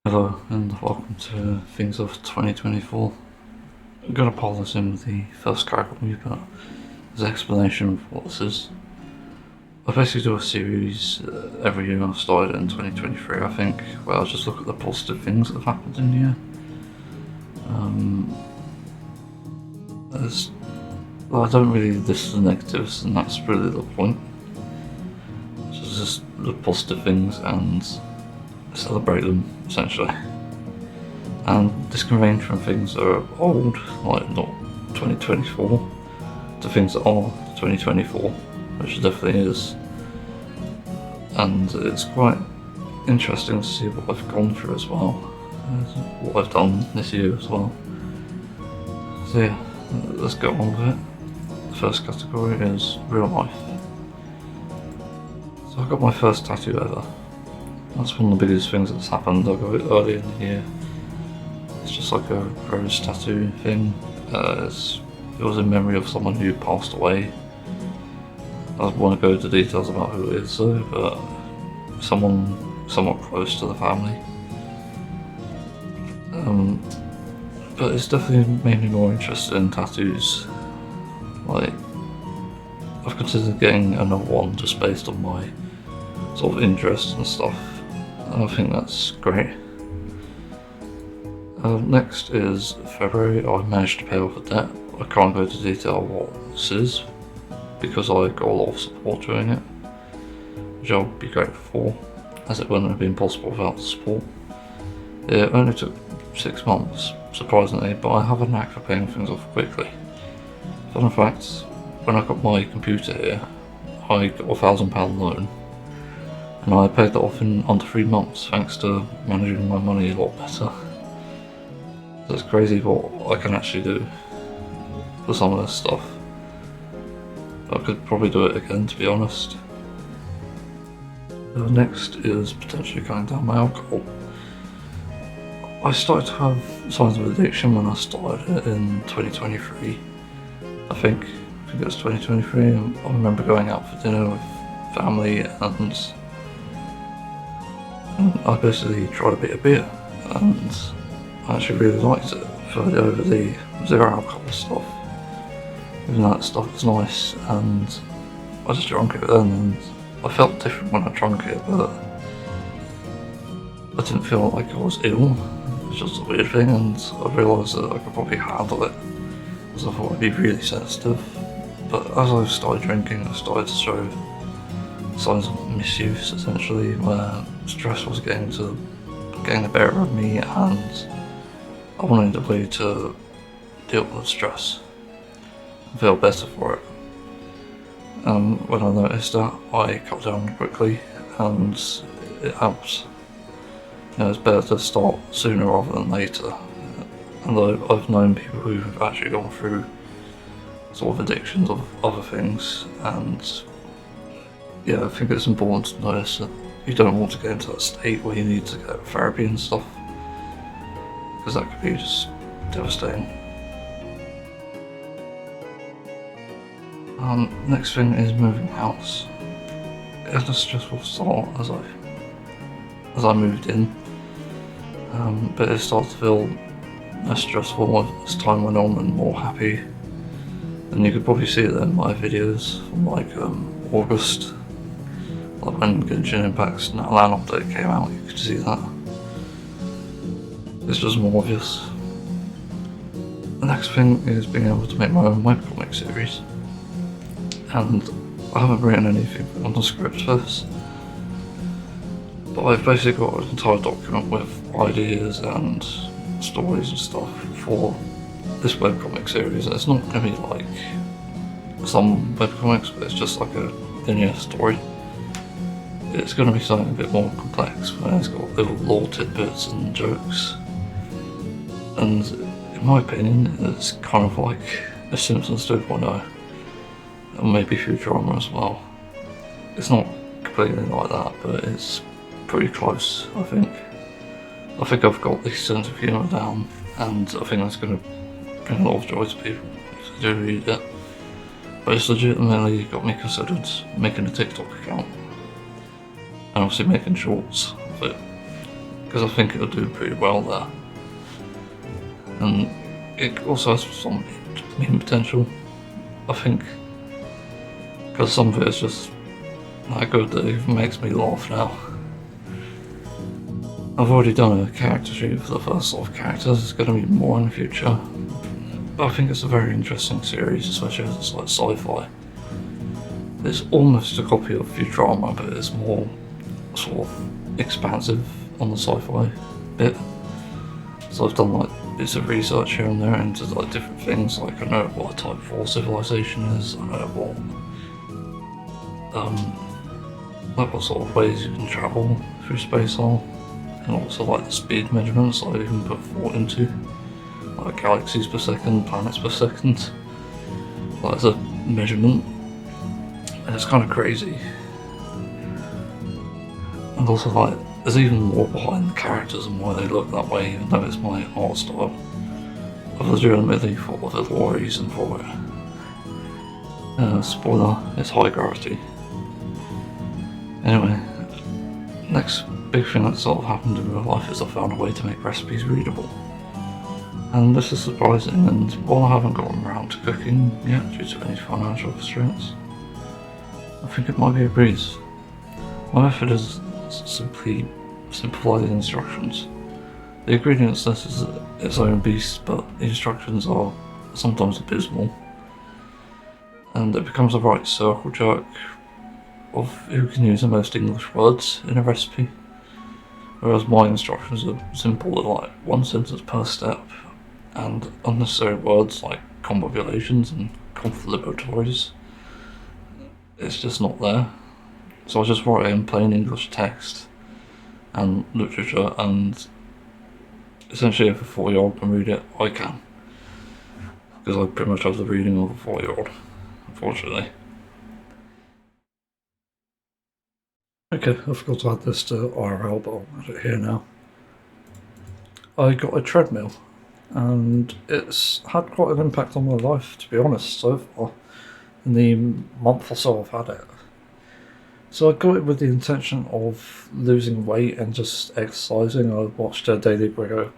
Hello and welcome to Things of 2024. I'm going to pile this in with the first character movie, but there's an explanation of what this is. I basically do a series every year. I've started in 2023 I think, where I just look at the positive things that have happened in the year. I don't really list the negatives, and that's really the point. So it's just the positive things and celebrate them, essentially. And this can range from things that are old, like not 2024, to things that are 2024, which it definitely is. And it's quite interesting to see what I've gone through as well, what I've done this year as well. So yeah, let's get on with it. The first category is real life. So I got my first tattoo ever. That's one of the biggest things that's happened. I got it early in the year. It's just like a rose tattoo thing. It was in memory of someone who passed away. I don't want to go into details about who it is though, but someone somewhat close to the family. But it's definitely made me more interested in tattoos. Like, I've considered getting another one just based on my sort of interest and stuff, and I think that's great. Next is February. I managed to pay off a debt. I can't go into detail what this is because I got a lot of support doing it, which I'll be grateful for, as it wouldn't have been possible without the support. It only took 6 months, surprisingly, but I have a knack for paying things off quickly. Fun fact, when I got my computer here, I got a £1,000 loan, and I paid that off in under 3 months thanks to managing my money a lot better. So it's crazy what I can actually do for some of this stuff. I could probably do it again, to be honest. Next is potentially cutting down my alcohol. I started to have signs of addiction when I started it in 2023. I think it was 2023. I remember going out for dinner with family, and I basically tried a bit of beer, and I actually really liked it over the zero alcohol stuff. Even that stuff was nice, and I just drank it then, and I felt different when I drank it, but I didn't feel like I was ill. It was just a weird thing, and I realised that I could probably handle it, because I thought I'd be really sensitive. But as I started drinking, I started to show signs of misuse, essentially, where stress was getting the better of me, and I wanted a way to deal with stress and feel better for it. When I noticed that, I cut down quickly, and it helps. You know, it's better to start sooner rather than later. And I've known people who've actually gone through sort of addictions of other things, and yeah, I think it's important to notice that you don't want to get into that state where you need to get therapy and stuff, because that could be just devastating. Next thing is moving house. It had a stressful start as I moved in, but it started to feel less stressful as time went on and more happy. And you could probably see it in my videos from like August, like when Kijin Impact's LAN update came out. You could see that. It's just more obvious. The next thing is being able to make my own webcomic series. And I haven't written anything on the script for this, but I've basically got an entire document with ideas and stories and stuff for this webcomic series. And it's not going to be like some webcomics, but it's just like a linear story. It's going to be something a bit more complex, where it's got little lore tidbits and jokes. And in my opinion, it's kind of like a Simpsons 2.0. And maybe Futurama as well. It's not completely like that, but it's pretty close, I think. I think I've got the sense of humour down, and I think that's going to bring a lot of joy to people if they do read it. But it's legitimately got me considered making a TikTok account, and obviously making shorts of it. because I think it'll do pretty well there. And it also has some meme potential, I think, because some of it is just that good that it even makes me laugh now. I've already done a character sheet for the first lot of characters, there's going to be more in the future. But I think it's a very interesting series, especially as it's like sci-fi. It's almost a copy of Futurama, but it's more sort of expansive on the sci-fi bit. So I've done like bits of research here and there into like different things, like I know what a Type 4 civilization is, I know what sort of ways you can travel through space are, and also like the speed measurements I even put thought into, like galaxies per second, planets per second, like as a measurement, and it's kind of crazy. And also like there's even more behind the characters and why they look that way, even though it's my art style. I've legitimately thought of a lot of reason for it. Spoiler, it's high gravity. Anyway, next big thing that sort of happened in real life is I found a way to make recipes readable. And this is surprising, and while I haven't gotten around to cooking yet due to any financial constraints, I think it might be a breeze. My method is simply simplify the instructions. The ingredients list is its own beast, but the instructions are sometimes abysmal, and it becomes a right circle jerk of who can use the most English words in a recipe, whereas my instructions are simple, like one sentence per step, and unnecessary words like combobulations and conflaboratories, it's just not there. So I just write in plain English text and literature, and essentially if a 4-year-old can read it, I can. Because I pretty much have the reading of a 4-year-old, unfortunately. Okay, I forgot to add this to IRL, but I'll add it here now. I got a treadmill, and it's had quite an impact on my life, to be honest, so far, in the month or so I've had it. So I got it with the intention of losing weight and just exercising. I watched a Dr. Gregor,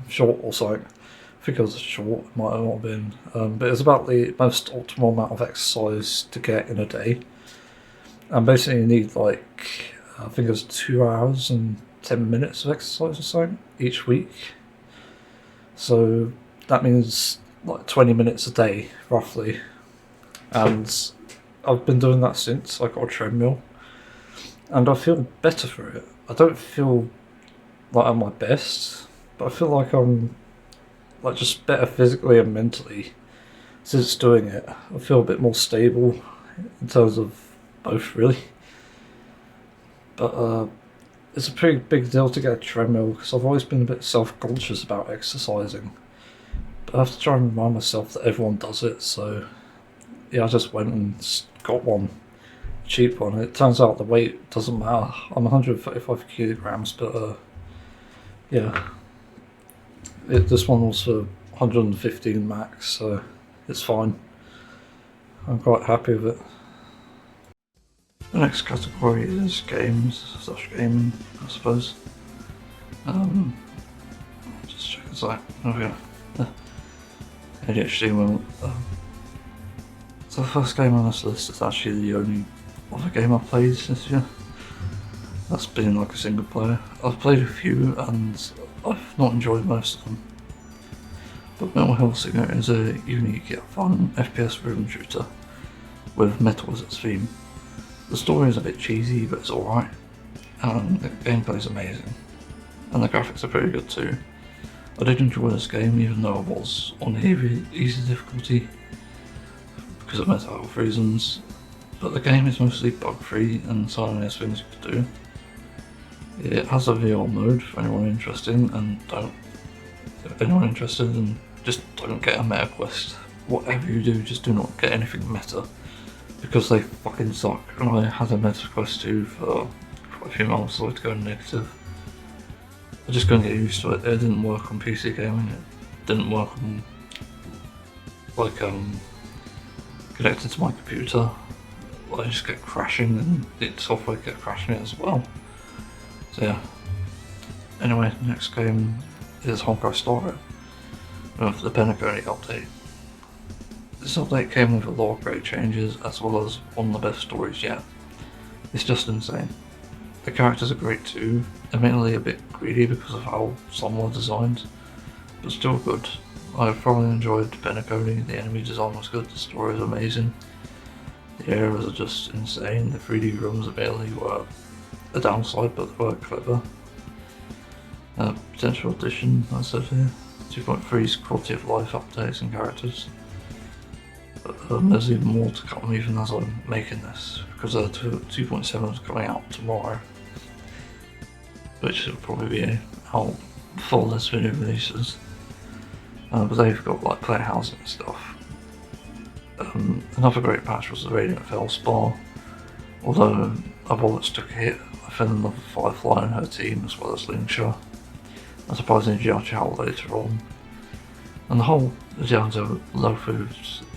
short or something. I think it was short, it might not have been. But it was about the most optimal amount of exercise to get in a day. And basically you need like, I think it was 2 hours and 10 minutes of exercise or something each week. So that means like 20 minutes a day, roughly. And I've been doing that since I got a treadmill, and I feel better for it. I don't feel like I'm my best, but I feel like I'm like just better physically and mentally since doing it. I feel a bit more stable in terms of both, really. But it's a pretty big deal to get a treadmill because I've always been a bit self-conscious about exercising, but I have to try and remind myself that everyone does it. So yeah, I just went and got one, a cheap one. It turns out the weight doesn't matter. I'm 135 kilograms, but yeah, this one was for 115 max, so it's fine. I'm quite happy with it. The next category is games/gaming, I suppose. Just check this out. There we go. ADHD moment. So the first game on this list is actually the only other game I've played this year. That's been like a single player. I've played a few and I've not enjoyed most of them. But Mental Health Singer is a unique yet fun FPS rhythm shooter with metal as its theme. The story is a bit cheesy, but it's alright, and the gameplay is amazing, and the graphics are pretty good too. I did enjoy this game even though it was on easy difficulty because of mental health reasons, but the game is mostly bug free and so many things you could do. It has a VR mode for anyone interested, and just don't get a meta quest. Whatever you do, just do not get anything meta, because they fucking suck. And I had a meta quest too for quite a few months, so I had to go negative. I just couldn't get used to it. It didn't work on PC gaming, it didn't work on like connected to my computer. I just kept crashing, and the software kept crashing it as well. So yeah, Anyway, next game is Honkai Star Rail with the Penacony update. This update came with a lot of great changes as well as one of the best stories yet. It's just insane. The characters are great too, admittedly a bit greedy because of how some were designed, but still good. I thoroughly enjoyed Penacony, the enemy design was good, the story was amazing, the areas are just insane, the 3D rooms admittedly were a downside but they were clever. Potential addition, I said here, 2.3's quality of life updates and characters. But there's even more to come even as I'm making this, because 2.7 is coming out tomorrow, which will probably be out before this video releases. But they've got like player housing and stuff. Another great patch was the Radiant Fell Spa, although our bullets took a hit. I fell in love with Firefly and her team as well as Lingsha, and surprisingly Jiao later on. And the whole Jiao Lofu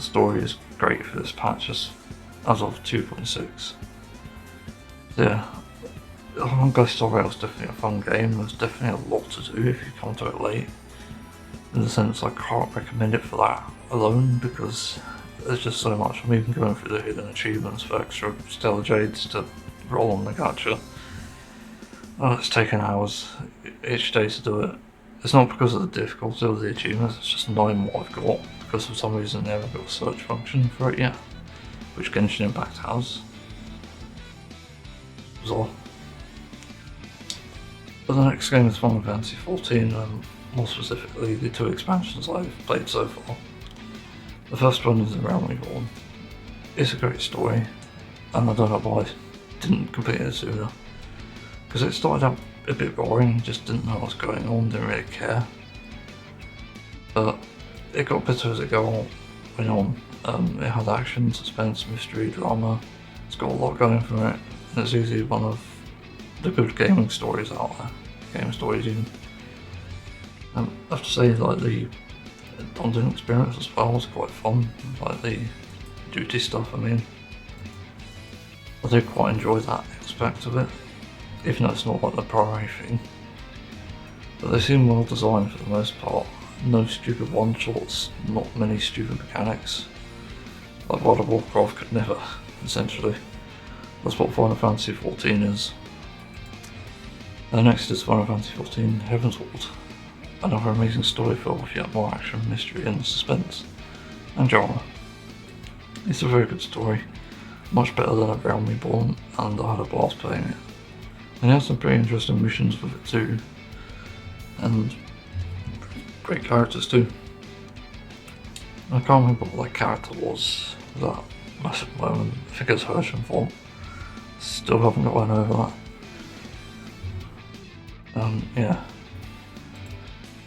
story is great for this patch as of 2.6. Yeah, Honkai Star Rail is definitely a fun game. There's definitely a lot to do if you come to it late. In the sense I can't recommend it for that alone because there's just so much. I'm even going through the hidden achievements for extra Stellar Jades to roll on the gacha. It's taken hours each day to do it. It's not because of the difficulty of the achievements, it's just knowing what I've got, because for some reason they haven't got a search function for it yet, which Genshin Impact has. Bizarre. But the next game is Final Fantasy XIV, and more specifically the two expansions I've played so far. The first one is The Realm Reborn. It's a great story, and I don't know why I didn't complete it sooner. Because it started out a bit boring, just didn't know what was going on, didn't really care. But it got better as it went on. It had action, suspense, mystery, drama. It's got a lot going for it, and it's easily one of the good gaming stories out there. Game stories even. I have to say, like, the dungeon experience as well was quite fun, like the duty stuff. I mean, I do quite enjoy that aspect of it, even though it's not like the primary thing. But they seem well designed for the most part. No stupid one-shots, not many stupid mechanics. Like World of Warcraft could never, essentially. That's what Final Fantasy XIV is. Next is Final Fantasy XIV Heavensward. Another amazing story filled with yet more action, mystery and suspense, and drama. It's a very good story, much better than A Realm Reborn, and I had a blast playing it. And it has some pretty interesting missions with it too, and great characters too. I can't remember what that character was, that massive moment, I think it's Hersham form. Still haven't got one over that. Yeah.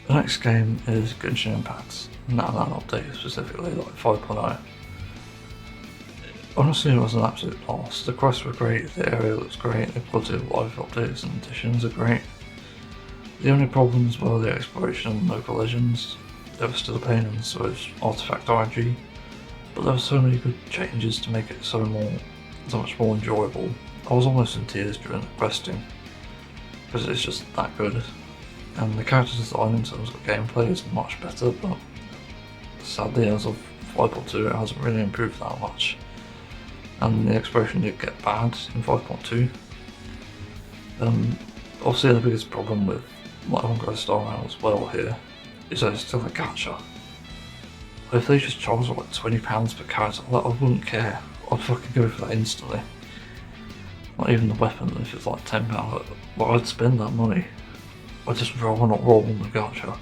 The next game is Genshin Impact, not an update specifically, like 5.0. Honestly, it was an absolute blast. The quests were great, the area looks great, the quality of life updates and additions are great. The only problems were the exploration and local legends. They were still a pain in the Switch artifact RNG, but there were so many good changes to make it so much more enjoyable. I was almost in tears during the questing, because it's just that good. And the character design in terms of gameplay is much better, but sadly as of 5.2 it hasn't really improved that much. And the exploration did get bad in 5.2. Obviously the biggest problem with Honkai Star Rail as well here is that it's still a gacha. If they just charge like £20 per character, I wouldn't care. I'd fucking go for that instantly. Not even the weapon, if it's like £10, well, I'd spend that money. I'd just rather not roll on the gacha.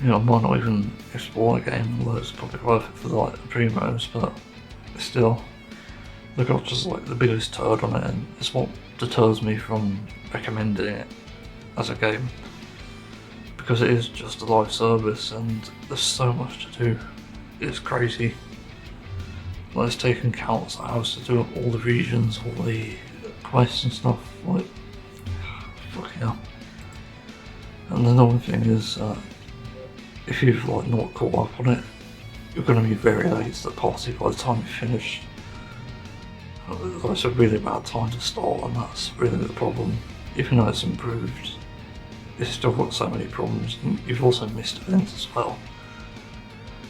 You know, I might not even explore the game, although it's probably worth it for like the promos, but still, the gacha's like the biggest turd on it, and it's what deters me from recommending it as a game. Because it is just a live service and there's so much to do. It's crazy. Like, it's taken countless hours to do up all the regions, all the quests and stuff, like, fucking hell. And another thing is, if you've like not caught up on it, you're going to be very late to the party by the time you finish. It's a really bad time to start, and that's really the problem. Even though it's improved, it's still got so many problems, and you've also missed events as well.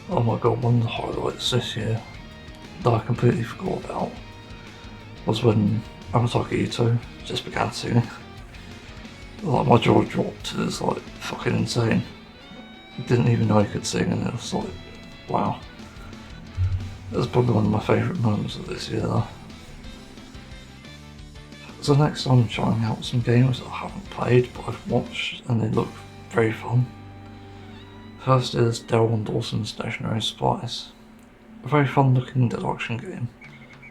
Oh my god, one of the highlights this year that I completely forgot about was when Ito just began singing. Like, my jaw dropped. It was like fucking insane. Didn't even know he could sing, and it was like, wow. It was probably one of my favourite moments of this year though. So next I'm trying out some games that I haven't played but I've watched and they look very fun. First is Daryl Dawson's Stationary Supplies. A very fun looking deduction game.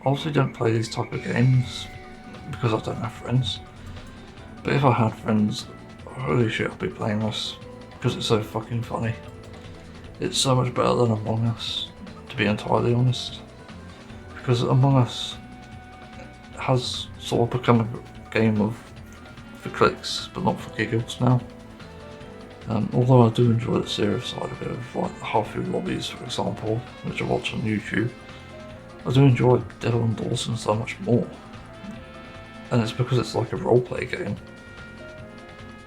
I obviously don't play these type of games because I don't have friends. But if I had friends, holy shit, I'd be playing this because it's so fucking funny. It's so much better than Among Us, to be entirely honest. Because Among Us has sort of become a game for clicks, but not for giggles now. Although I do enjoy the serious side of it, of like the half-food lobbies for example, which I watch on YouTube, I do enjoy Daryl Dawson so much more. And it's because it's like a roleplay game.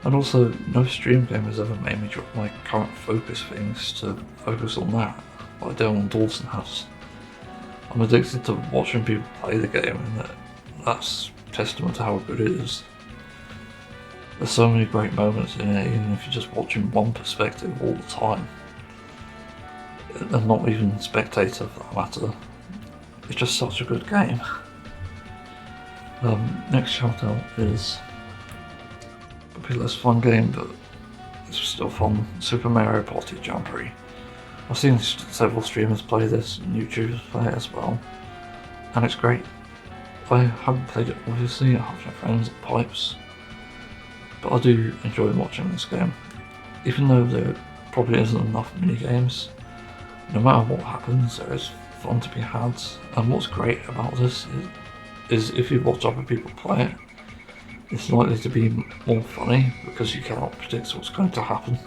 And also, no stream game has ever made me drop my current focus things to focus on that, like Daryl Dawson has. I'm addicted to watching people play the game, and that's testament to how good it is. There's so many great moments in it, even if you're just watching one perspective all the time. And not even spectator for that matter. It's just such a good game. Next shout out is a bit less fun game, but it's still fun. Super Mario Party Jamboree. I've seen several streamers play this and YouTubers play it as well, and it's great. I haven't played it obviously, I have no friends at Pipes, but I do enjoy watching this game. Even though there probably isn't enough mini-games, no matter what happens there is fun to be had, and what's great about this is if you watch other people play it, it's likely to be more funny because you cannot predict what's going to happen.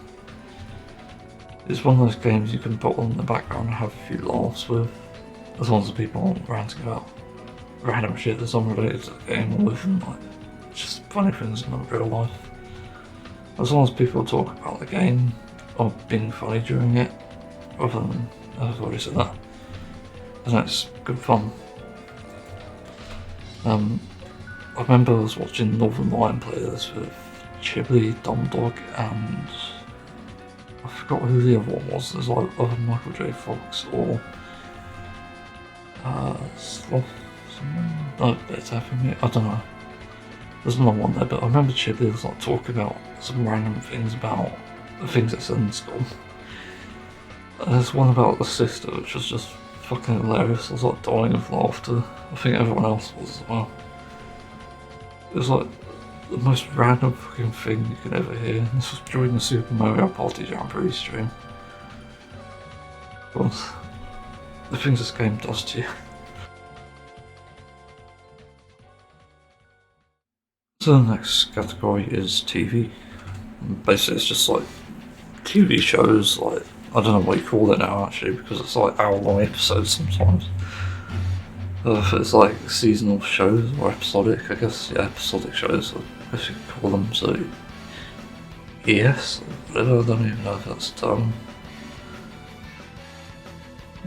It's one of those games you can put on in the background and have a few laughs with, as long as the people aren't ranting about random shit that's unrelated to the game or even like just funny things in real life. As long as people talk about the game or being funny during it, rather than, I've already said that, and that's good fun. I remember I was watching Northern Lion play this with Chibli, Dumb Dog, and I forgot who the other one was. There's like other Michael J. Fox or Sloth, someone? No, better for me. I don't know. There's another one there, but I remember Chibli was like talking about some random things about the things that said in school. There's one about the sister, which was just fucking hilarious. I was like dying of laughter. I think everyone else was as well. It was like the most random fucking thing you could ever hear. This was during the Super Mario Party Jamboree stream. But the things this game does to you. So the next category is TV. And basically it's just like TV shows, like, I don't know what you call it now actually, because it's like hour-long episodes sometimes. It's like seasonal shows or episodic, I guess. Yeah, episodic shows, I guess you could call them. So, yes, whatever, I don't even know if that's a term.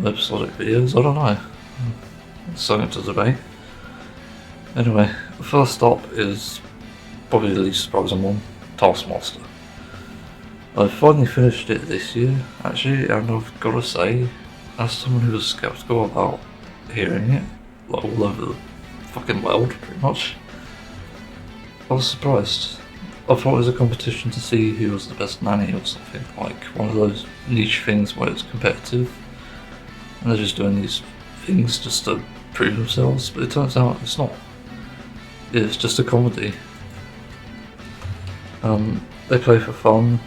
Episodic videos, I don't know. It's something to debate. Anyway, the first up is probably the least surprising one, Taskmaster. I finally finished it this year, actually, and I've got to say, as someone who was skeptical about hearing it, like all over the fucking world, pretty much, I was surprised. I thought it was a competition to see who was the best nanny or something, like one of those niche things where it's competitive, and they're just doing these things just to prove themselves, but it turns out it's not. It's just a comedy. They play for fun,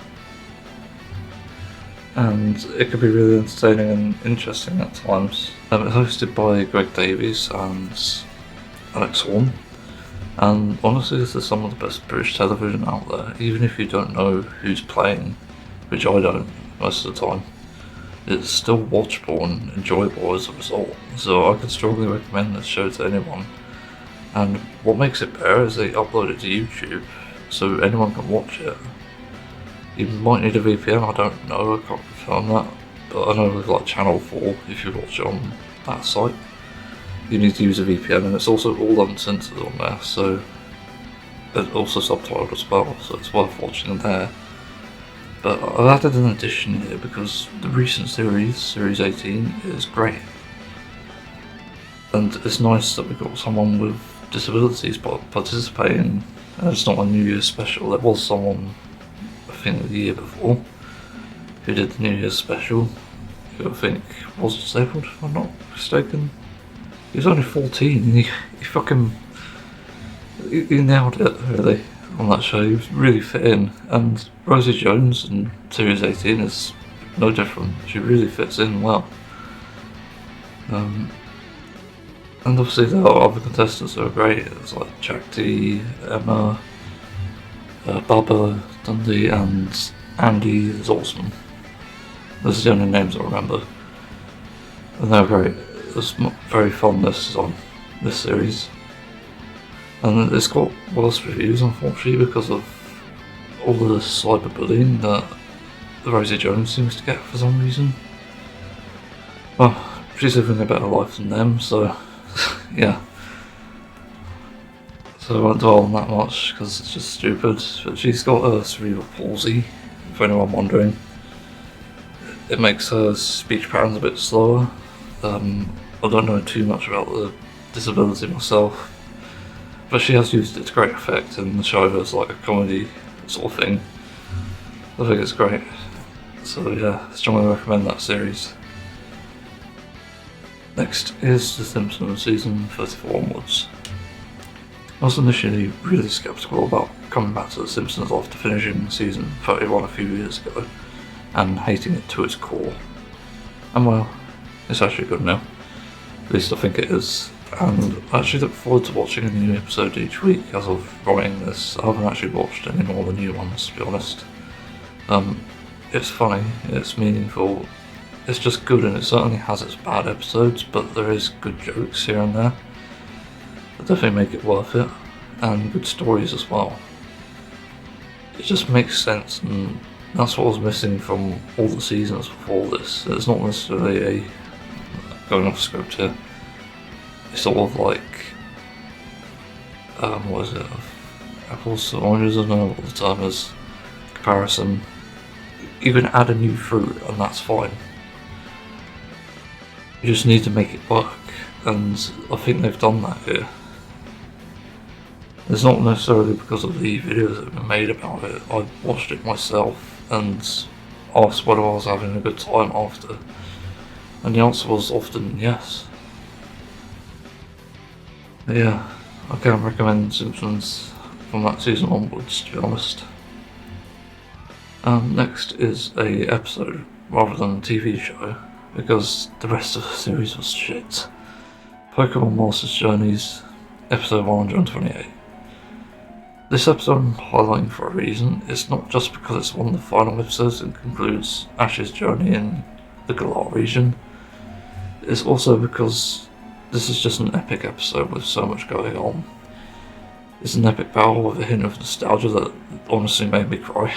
and it can be really entertaining and interesting at times. It's hosted by Greg Davies and Alex Horn, and honestly this is some of the best British television out there, even if you don't know who's playing, which I don't most of the time. It's still watchable and enjoyable as a result, so I can strongly recommend this show to anyone. And what makes it better is they upload it to YouTube, so anyone can watch it. You might need a VPN, I don't know, I can't confirm that. But I know with like Channel 4, if you watch it on that site, you need to use a VPN, and it's also all uncensored on there, so it's also subtitled as well, so it's worth watching there. But I've added an addition here because the recent series, Series 18, is great. And it's nice that we've got someone with disabilities participating, and it's not a New Year's special. There was someone, I think the year before, who did the New Year's special, who I think was disabled, if I'm not mistaken. He was only 14, and he nailed it, really, on that show. He was really fit in, and Rosie Jones in Series 18 is no different. She really fits in well. And obviously there are other contestants that are great. It's like Chakti, Emma, Baba, Dundee, and Andy Zoltzman. Those are the only names I remember. And they're great. There's very fun this series. And it's got worse reviews, unfortunately, because of all the cyberbullying that Rosie Jones seems to get for some reason. Well, she's living a better life than them, so yeah. So I won't dwell on that much because it's just stupid. But she's got a cerebral palsy, for anyone wondering. It makes her speech patterns a bit slower. I don't know too much about the disability myself, but she has used it to great effect in the show as like a comedy sort of thing. I think it's great. So yeah, strongly recommend that series. Next is The Simpsons season 34 onwards. I was initially really skeptical about coming back to The Simpsons after finishing season 31 a few years ago and hating it to its core. And well, it's actually good now. At least I think it is. And I actually look forward to watching a new episode each week as of writing this. I haven't actually watched any more of the new ones, to be honest. It's funny, it's meaningful, it's just good, and it certainly has its bad episodes, but there is good jokes here and there that definitely make it worth it, and good stories as well. It just makes sense, and that's what I was missing from all the seasons before this. It's not necessarily a going off script here. It's sort of like what is it? Apples to oranges, I don't know what the term is. Comparison. You can add a new fruit and that's fine. You just need to make it work, and I think they've done that here. It's not necessarily because of the videos that have been made about it. I watched it myself and asked whether I was having a good time after, and the answer was often yes. But yeah, I can't recommend Simpsons from that season onwards, to be honest. Next is a episode rather than a TV show, because the rest of the series was shit. Pokemon Masters Journeys, episode 128. This episode I'm highlighting for a reason. It's not just because it's one of the final episodes and concludes Ash's journey in the Galar region. It's also because this is just an epic episode with so much going on. It's an epic battle with a hint of nostalgia that honestly made me cry.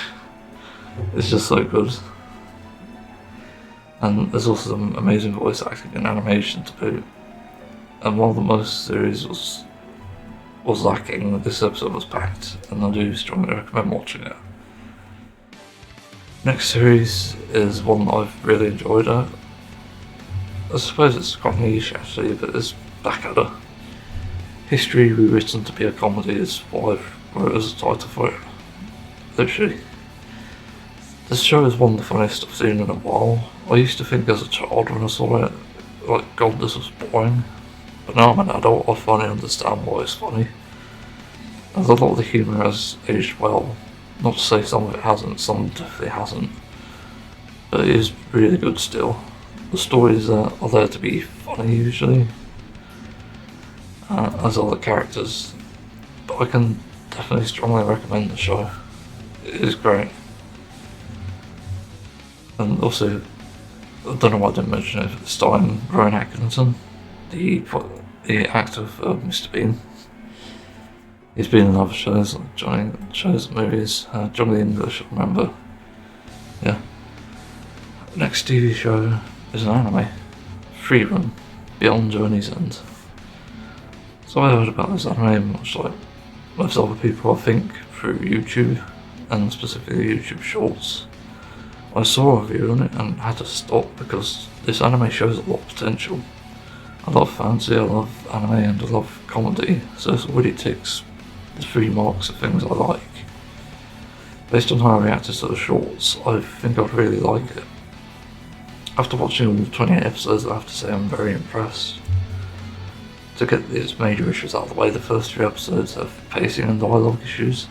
It's just so good. And there's also some amazing voice acting and animation to boot. And while the most series was lacking, this episode was packed, and I do strongly recommend watching it. Next series is one that I've really enjoyed. I suppose it's quite niche actually, but it's Blackadder. History rewritten to be a comedy is what I've wrote as a title for it. Literally. This show is one of the funniest I've seen in a while. I used to think as a child when I saw it, like, God, this was boring. But now I'm an adult, I finally understand why it's funny. As a lot of the humour has aged well. Not to say some of it hasn't, some definitely hasn't. But it is really good still. The stories are there to be funny usually, as are the characters. But I can definitely strongly recommend the show. It is great. And also, I don't know why I didn't mention it, starring Rowan Atkinson, the actor of Mr. Bean. He's been in other shows like Johnny and movies, Johnny the English, I remember. Yeah. Next TV show is an anime, Freedom, Beyond Journey's End. So I heard about this anime much like most other people, I think, through YouTube, and specifically YouTube Shorts. I saw a review on it and had to stop because this anime shows a lot of potential. I love fantasy, I love anime, and I love comedy, so this already ticks the 3 marks of things I like. Based on how I reacted to the shorts, I think I'd really like it. After watching all 28 episodes, I have to say I'm very impressed. To get these major issues out of the way, the first 3 episodes have pacing and dialogue issues,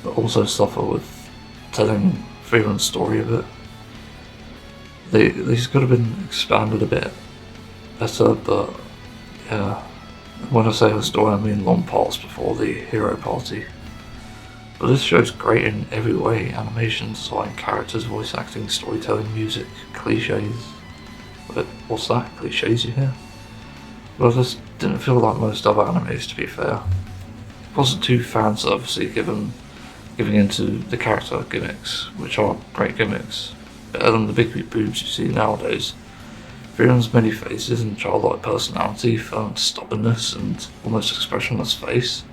but also suffer with telling Freeland's story a bit. These could have been expanded a bit better, but yeah, when I say the story I mean long past before the hero party. But this show's great in every way: animation, design, characters, voice acting, storytelling, music, cliches. But what's that? Cliches you hear? Well, this didn't feel like most other animes, to be fair. It wasn't too fan servicey giving into the character gimmicks, which are great gimmicks, better than the big boobs you see nowadays. Freeland's many faces and childlike personality, firm stubbornness and almost expressionless face.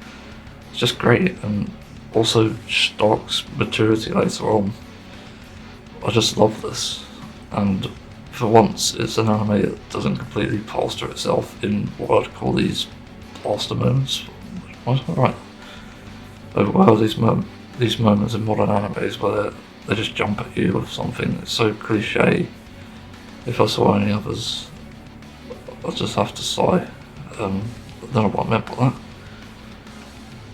It's just great, and also Stark's maturity later on. I just love this, and for once it's an anime that doesn't completely plaster itself in what I'd call these plaster moments. What? Right. Well, these moments in modern animes where they just jump at you with something that's so cliche. If I saw any others, I'd just have to sigh. I don't know what I meant by that.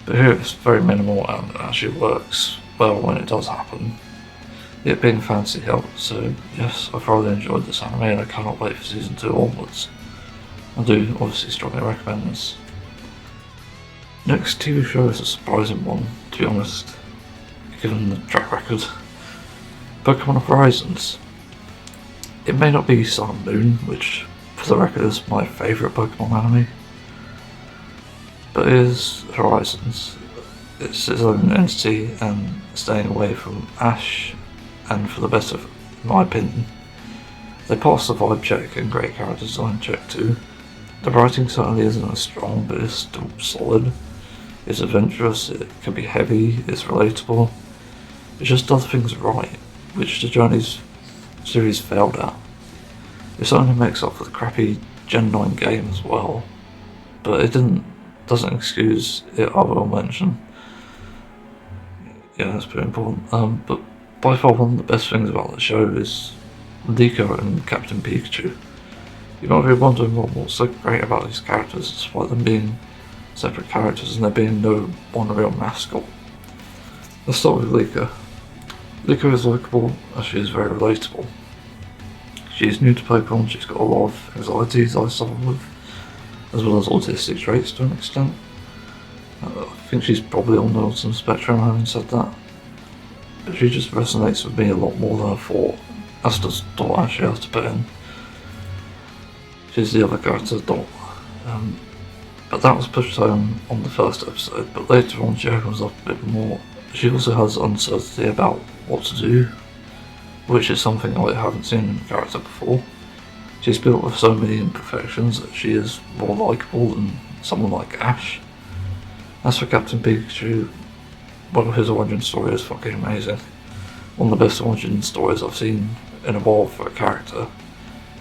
But here it's very minimal and it actually works well when it does happen. It being fantasy helps, so yes, I've thoroughly enjoyed this anime and I cannot wait for season 2 onwards. I do obviously strongly recommend this. Next TV show is a surprising one, to be honest, given the track record. Pokemon Horizons. It may not be Sun and Moon, which for the record is my favourite Pokemon anime, but it is Horizons. It's its own entity and staying away from Ash, and for the best of my opinion. They passed the vibe check and great character design check too. The writing certainly isn't as strong, but it's still solid. It's adventurous, it can be heavy, it's relatable. It just does things right, which the Journeys series failed at. It certainly makes up for the crappy Gen 9 game as well, but it doesn't excuse it, I will mention. Yeah, that's pretty important. But by far one of the best things about the show is Nico and Captain Pikachu. You might be wondering what's so great about these characters despite them being separate characters and there being no one real mascot. Let's start with Liko. Liko is likeable as she is very relatable. She is new to Pokemon, she's got a lot of anxieties I suffer with, as well as autistic traits to an extent. I think she's probably on the autism spectrum, having said that. But she just resonates with me a lot more than I thought, as does Dot actually, I have to put in. She's the other character, Dot. But that was pushed home on the first episode, but later on she opens up a bit more. She also has uncertainty about what to do, which is something I haven't seen in the character before. She's built with so many imperfections that she is more likeable than someone like Ash. As for Captain Pikachu, well, his origin story is fucking amazing. One of the best origin stories I've seen in a while for a character.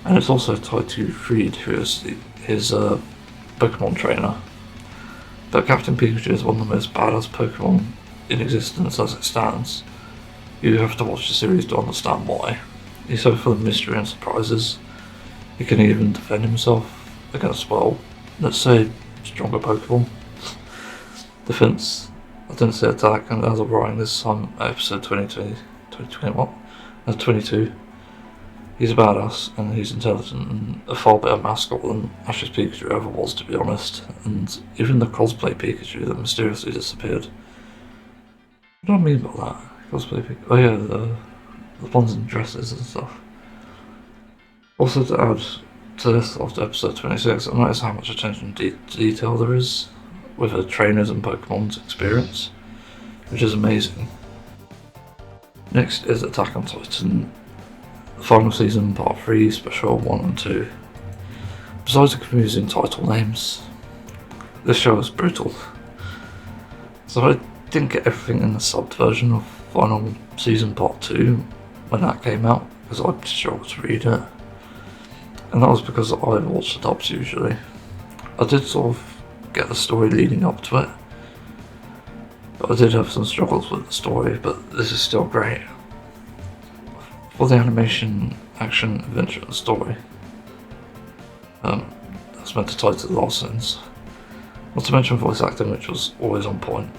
And it's also tied to Freed, who is his Pokemon trainer. But Captain Pikachu is one of the most badass Pokemon in existence as it stands. You have to watch the series to understand why. He's so full of mystery and surprises. He can even defend himself against, well, let's say, stronger Pokemon. Defense, I didn't say attack, and as of writing this on episode 2020 what? 22. He's a badass, and he's intelligent, and a far better mascot than Ash's Pikachu ever was, to be honest. And even the cosplay Pikachu that mysteriously disappeared. What do I mean by that? Cosplay Pikachu? Oh yeah, the ones in dresses and stuff. Also to add to this, after episode 26, I noticed how much attention to detail there is with the trainers and Pokemon's experience, which is amazing. Next is Attack on Titan, final season part 3, special 1 and 2. Besides the confusing title names, this show is brutal. So I didn't get everything in the subbed version of final season part 2 when that came out, because I struggled to read it. And that was because I watched the dubs usually. I did sort of get the story leading up to it, but I did have some struggles with the story, but this is still great. For the animation, action, adventure and story, that's meant to tie to the last sentence. Not to mention voice acting, which was always on point.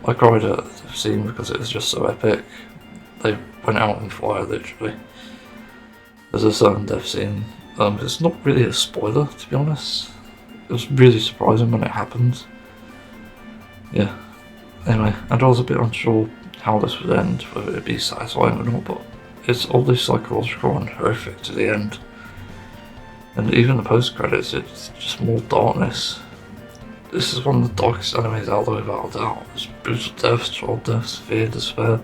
I cried at the scene because it was just so epic. They went out on fire, literally. There's a certain death scene. It's not really a spoiler, to be honest. It was really surprising when it happened. Yeah. Anyway, and I was a bit unsure how this would end, whether it'd be satisfying or not, but it's oddly psychological and horrific to the end. And even the post-credits, it's just more darkness. This is one of the darkest animes out there without a doubt. There's brutal deaths, child deaths, fear, despair.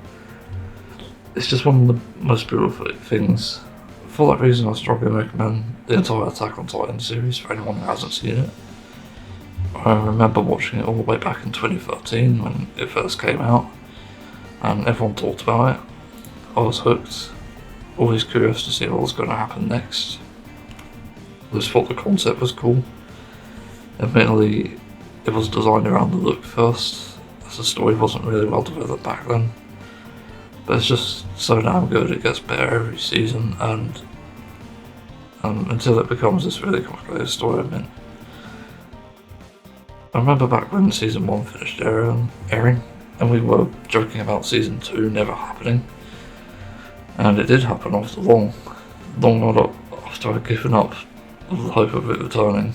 It's just one of the most beautiful things. For that reason, I strongly recommend the entire Attack on Titan series for anyone who hasn't seen it. I remember watching it all the way back in 2013 when it first came out, and everyone talked about it. I was hooked, always curious to see what was going to happen next. I just thought the concept was cool. Admittedly, it was designed around the look first, as the story wasn't really well developed back then. But it's just so damn good, it gets better every season, and until it becomes this really complicated story. I remember back when season 1 finished airing, and we were joking about season 2 never happening. And it did happen after long after I'd given up the hope of it returning.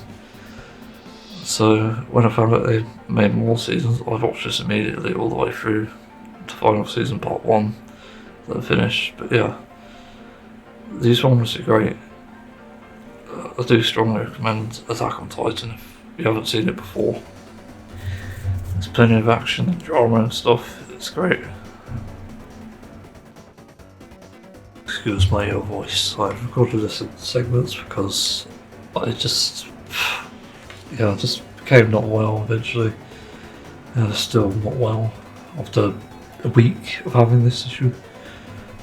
So when I found out they made more seasons, I watched this immediately all the way through to final season part 1 that I finished. But yeah, these ones are great. I do strongly recommend Attack on Titan if you haven't seen it before. There's plenty of action and drama and stuff, it's great. Excuse my voice, I've recorded this in segments because I just became not well eventually. Still not well after a week of having this issue.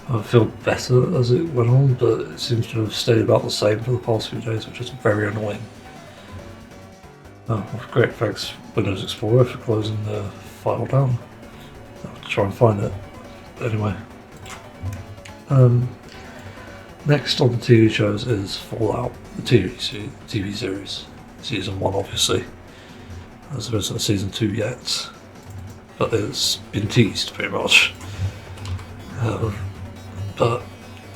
I feel better as it went on, but it seems to have stayed about the same for the past few days, which is very annoying. Great thanks Windows Explorer for closing the file down. I'll try and find it. Anyway. Next on the TV shows is Fallout, the TV series. Season 1 obviously, as there isn't a season 2 yet, but it's been teased pretty much. But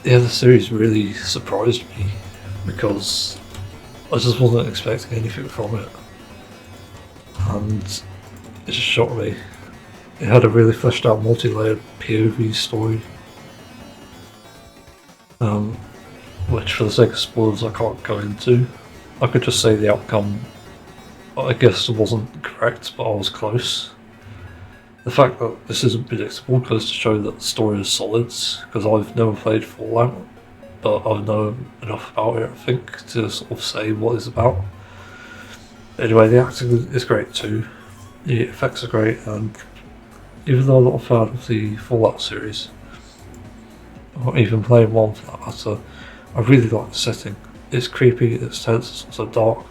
yeah, the series really surprised me because I just wasn't expecting anything from it, and it just shocked me. It had a really fleshed out multi-layered POV story, which for the sake of spoilers I can't go into. I could just say the outcome, I guess, wasn't correct, but I was close. The fact that this isn't predictable goes to show that the story is solid, because I've never played Fallout, but I know enough about it, I think, to sort of say what it's about. Anyway, the acting is great too, the effects are great, and even though I'm not a fan of the Fallout series, or even playing one for that matter, I really like the setting. It's creepy, it's tense, it's also dark.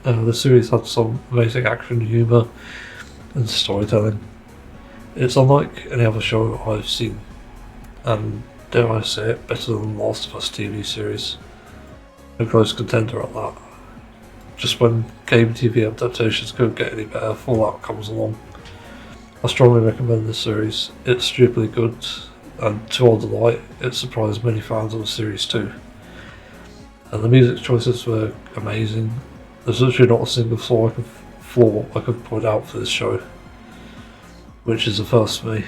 The series had some amazing action, humour and storytelling. It's unlike any other show I've seen, and dare I say it, better than the Last of Us TV series. A close contender at that. Just when game TV adaptations couldn't get any better, Fallout comes along. I strongly recommend this series. It's stupidly good, and to our delight, it surprised many fans of the series too. And the music choices were amazing. There's literally not a single flaw I could point out for this show, which is a first for me,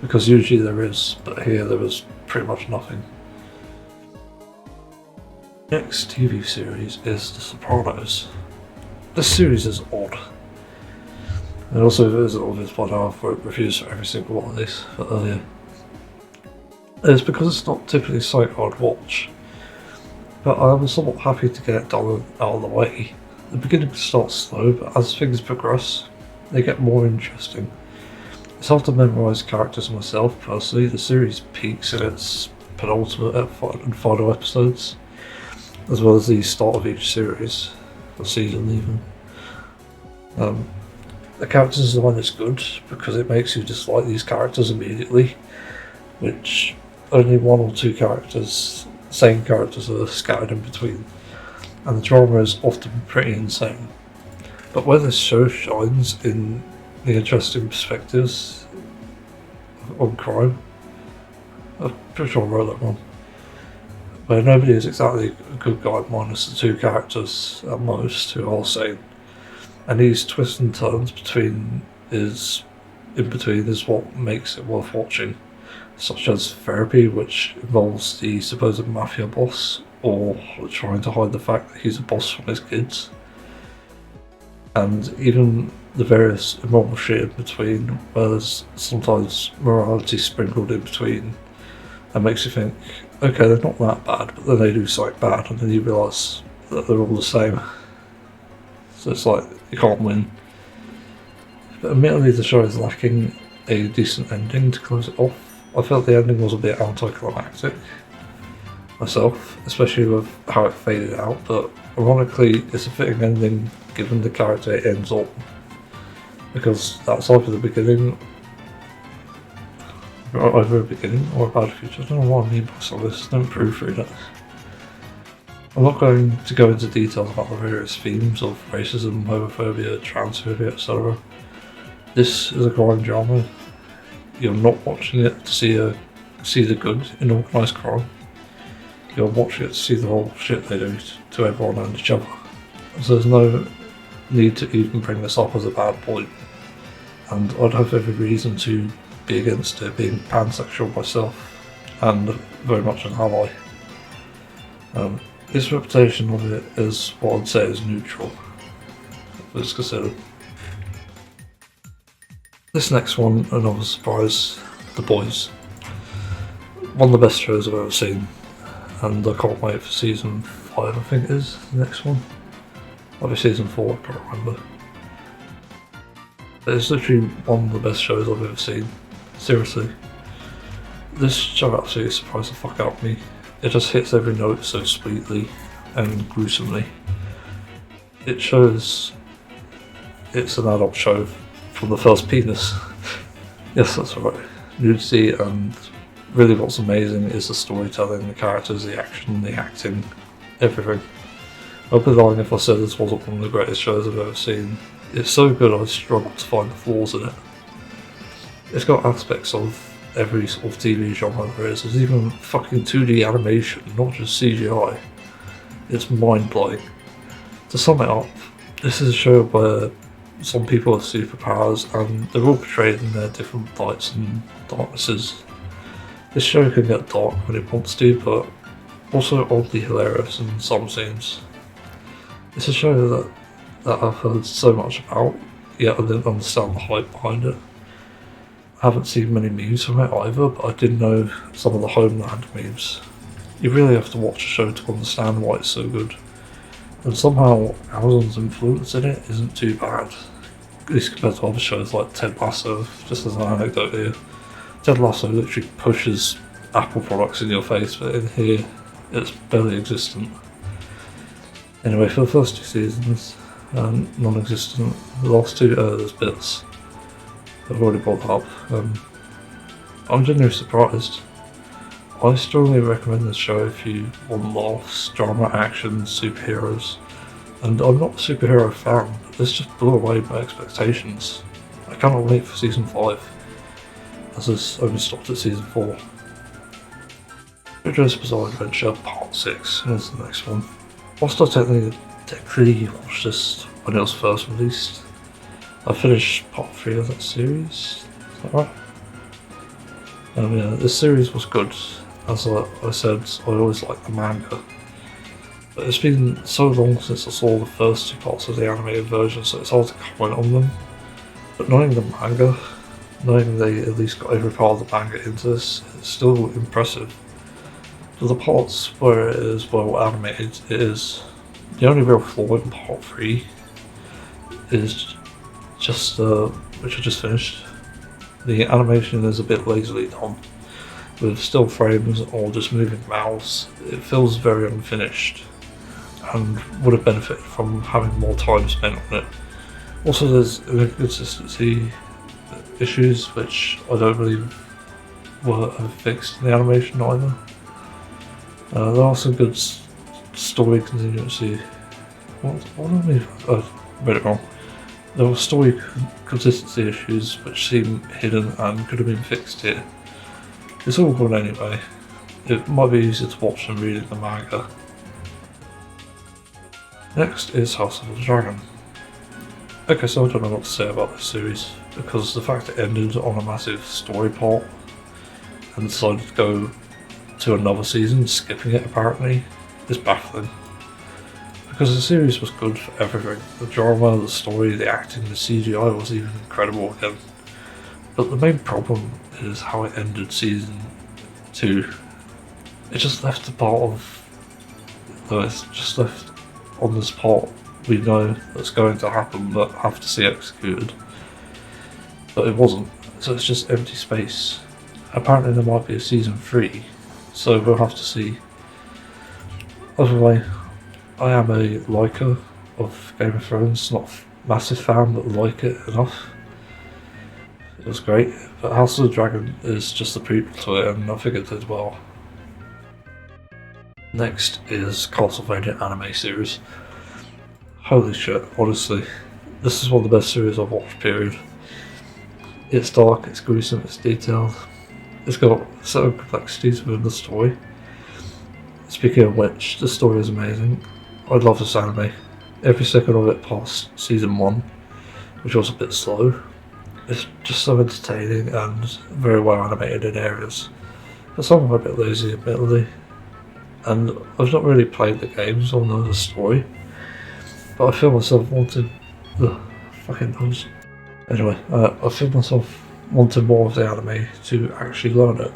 because usually there is, but here there was pretty much nothing. Next TV series is The Sopranos. This series is odd. And also, it is obvious by now I've wrote reviews for every single one of these, but yeah. It's because it's not typically something I'd watch, but I was somewhat happy to get it done and out of the way. The beginning starts slow, but as things progress, they get more interesting. It's hard to memorise characters myself personally. The series peaks in its penultimate and final episodes, as well as the start of each series, or season even. The character design is good because it makes you dislike these characters immediately, which only one or two same characters are scattered in between, and the drama is often pretty insane. But where this show shines in the interesting perspectives on crime, I'm pretty sure I wrote that wrong, where nobody is exactly a good guy minus the two characters at most who are sane. And these twists and turns in between is what makes it worth watching, such as Therapy, which involves the supposed mafia boss, or trying to hide the fact that he's a boss from his kids, and even the various immoral shit in between, where there's sometimes morality sprinkled in between, and makes you think, okay, they're not that bad, but then they do something bad, and then you realise that they're all the same. So it's like, you can't win. But admittedly, the show is lacking a decent ending to close it off. I felt the ending was a bit anticlimactic myself, especially with how it faded out, but ironically, it's a fitting ending given the character it ends on, because that's either the beginning, or a bad future. I don't know what I mean by some of this, don't proofread it. I'm not going to go into details about the various themes of racism, homophobia, transphobia, etc. This is a crime drama. You're not watching it to see the good in organised crime. You're watching it to see the whole shit they do to everyone and each other. So there's no need to even bring this up as a bad point. And I'd have every reason to be against it, being pansexual myself, and very much an ally. Its reputation of it is what I'd say is neutral, if it's considered. This next one, another surprise, The Boys. One of the best shows I've ever seen, and I can't wait for season 5, I think it is, the next one. Might be season 4, I can't remember. But it's literally one of the best shows I've ever seen, seriously. This show absolutely surprised the fuck out of me. It just hits every note so sweetly and gruesomely. It shows it's an adult show from the first penis. Yes, that's right. Nudity, and really what's amazing is the storytelling, the characters, the action, the acting, everything. I'd be lying if I said this wasn't one of the greatest shows I've ever seen. It's so good I struggle to find the flaws in it. It's got aspects of every sort of TV genre there is. There's even fucking 2D animation, not just CGI. It's mind-blowing. To sum it up, this is a show where some people have superpowers and they're all portrayed in their different lights and darknesses. This show can get dark when it wants to, but also oddly hilarious in some scenes. It's a show that I've heard so much about, yet I didn't understand the hype behind it. I haven't seen many memes from it either, but I did know some of the Homeland memes. You really have to watch a show to understand why it's so good. And somehow Amazon's influence in it isn't too bad, at least compared to other shows like Ted Lasso. Just as an anecdote here, Ted Lasso literally pushes Apple products in your face, but in here it's barely existent. Anyway, for the first 2 seasons, non-existent. The last 2, there's bits. I've already brought that up. I'm genuinely surprised. I strongly recommend this show if you want laughs, drama, action, superheroes. And I'm not a superhero fan, but this just blew away my expectations. I cannot wait for season 5, as this only stopped at season 4. JoJo's Bizarre Adventure Part 6 is the next one. Whilst I technically watched this when it was first released, I finished part 3 of that series, is that right? Yeah, this series was good. As I said, I always liked the manga. But it's been so long since I saw the first 2 parts of the animated version, so it's hard to comment on them. But knowing the manga, knowing they at least got every part of the manga into this, it's still impressive. For the parts where it is well animated, it is. The only real flaw in part 3 is just, which I just finished. The animation is a bit lazily done, with still frames or just moving mouths. It feels very unfinished, and would have benefited from having more time spent on it. Also, there's inconsistency issues which I don't believe were fixed in the animation either. There are some good story continuity. What do I mean? I read it wrong. There were story consistency issues which seem hidden and could have been fixed here. It's all good anyway. It might be easier to watch than reading the manga. Next is House of the Dragon. Okay, so I don't know what to say about this series, because the fact it ended on a massive story part and decided to go to another season, skipping it apparently, is baffling. Because the series was good for everything. The drama, the story, the acting, the CGI was even incredible again. But the main problem is how it ended season 2. It just left the part of... it's just left on this part we know that's going to happen but have to see executed. But it wasn't, so it's just empty space. Apparently there might be a season 3, so we'll have to see. Either way, I am a liker of Game of Thrones, not a massive fan but like it enough. It was great, but House of the Dragon is just a prequel to it and I think it did well. Next is Castlevania anime series. Holy shit, honestly, this is one of the best series I've watched, period. It's dark, it's gruesome, it's detailed. It's got certain complexities within the story. Speaking of which, the story is amazing. I love this anime. Every second of it past season 1, which was a bit slow. It's just so entertaining and very well animated in areas. But some are a bit lazy, admittedly. And I've not really played the games or know the story, but I feel myself wanting... fucking nose. Anyway, I feel myself wanting more of the anime to actually learn it.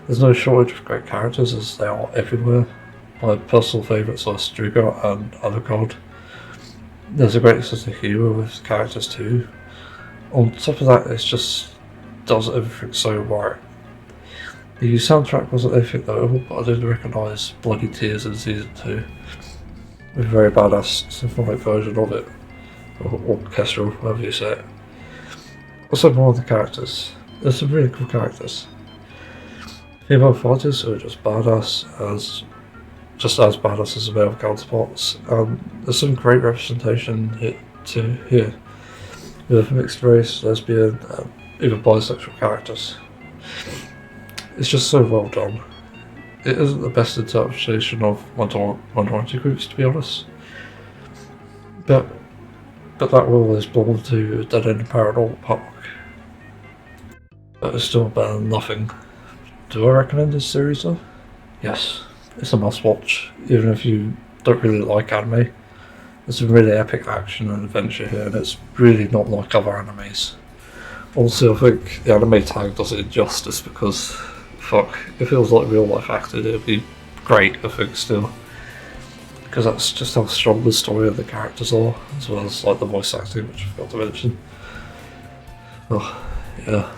There's no shortage of great characters as they are everywhere. My personal favourites are Struga and Alucard. There's a great sense of humour with characters too. On top of that, it just does everything so right. The soundtrack wasn't anything notable, but I did recognise Bloody Tears in season 2. With a very badass symphonic version of it. Or orchestral, however you say it. Also more of the characters. There's some really cool characters. Female fighters who are just as badass as the male counterparts, and there's some great representation here, with mixed race, lesbian, and even bisexual characters. It's just so well done. It isn't the best interpretation of minority groups, to be honest, but that will is born to Dead End Paranormal Park. But it's still better than nothing. Do I recommend this series though? Yes, it's a must watch, even if you don't really like anime. There's some really epic action and adventure here, and it's really not like other animes. Also, I think the anime tag does it injustice because, fuck, it feels like real life acted. It'd be great, I think, still. Because that's just how strong the story of the characters are, as well as like the voice acting, which I forgot to mention. Oh, yeah.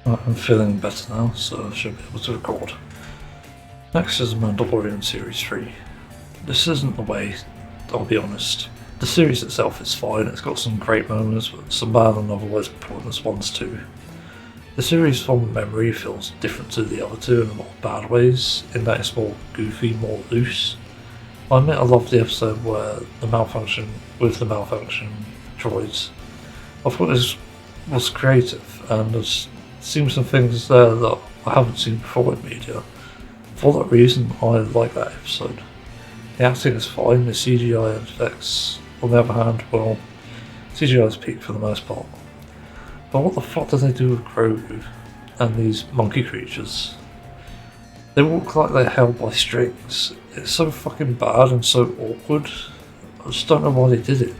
I'm feeling better now, so I should be able to record. Next is Mandalorian Series 3. This isn't the way, I'll be honest. The series itself is fine, it's got some great moments, but some bad and otherwise pointless ones too. The series from memory feels different to the other two in a lot of bad ways, in that it's more goofy, more loose. I admit I loved the episode where the malfunction droids. I thought this was creative, and there's seen some things there that I haven't seen before in media. For that reason, I like that episode. The acting is fine, the CGI and effects, on the other hand, well, CGI is peak for the most part. But what the fuck do they do with Grogu and these monkey creatures? They walk like they're held by strings. It's so fucking bad and so awkward. I just don't know why they did it.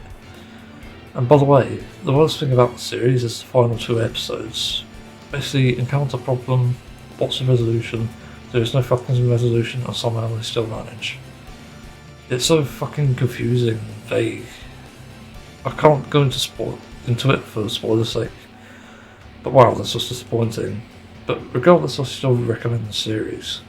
And by the way, the worst thing about the series is the final 2 episodes. Basically, encounter problem, Bossa resolution, there is no fucking resolution, and somehow they still manage. It's so fucking confusing and vague. I can't go into it for spoiler's sake, but wow, that's just disappointing. But regardless, I still recommend the series.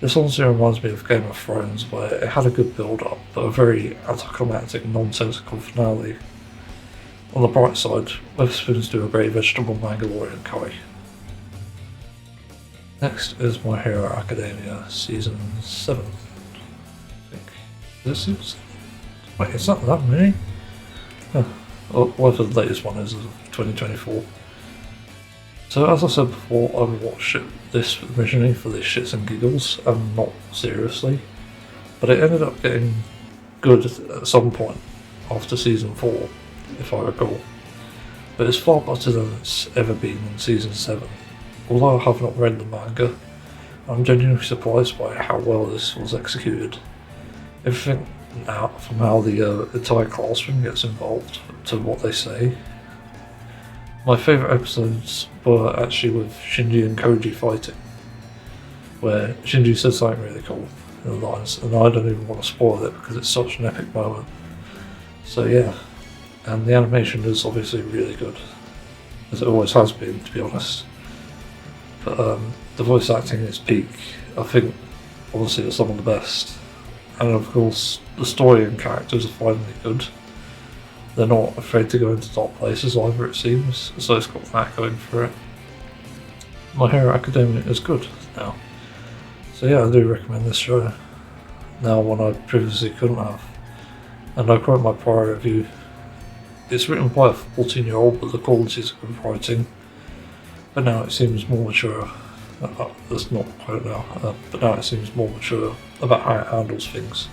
This honestly reminds me of Game of Thrones, where it had a good build-up, but a very anticlimactic, nonsensical finale. On the bright side, Weatherspoons do a great vegetable Mandalorian curry. Next is My Hero Academia Season 7. I think. Is it Season 7? Wait, it's not that many? Huh. Well, whatever the latest one is of 2024. So as I said before, I watched this originally for the shits and giggles, and not seriously. But it ended up getting good at some point after Season 4, if I recall. But it's far better than it's ever been in Season 7. Although I have not read the manga, I'm genuinely surprised by how well this was executed. Everything from how the entire classroom gets involved to what they say. My favourite episodes were actually with Shinji and Koji fighting, where Shinji says something really cool in the lines, and I don't even want to spoil it because it's such an epic moment. So yeah, and the animation is obviously really good, as it always has been, to be honest. But the voice acting is peak. I think honestly it's some of the best, and of course the story and characters are finally good. They're not afraid to go into dark places either, it seems, so it's got that going for it. My Hero Academia is good now. So yeah, I do recommend this show. Now one I previously couldn't have. And I quote my prior review. It's written by a 14-year-old, but the quality is good writing. But now it seems more mature. That's not quite now, but now it seems more mature about how it handles things.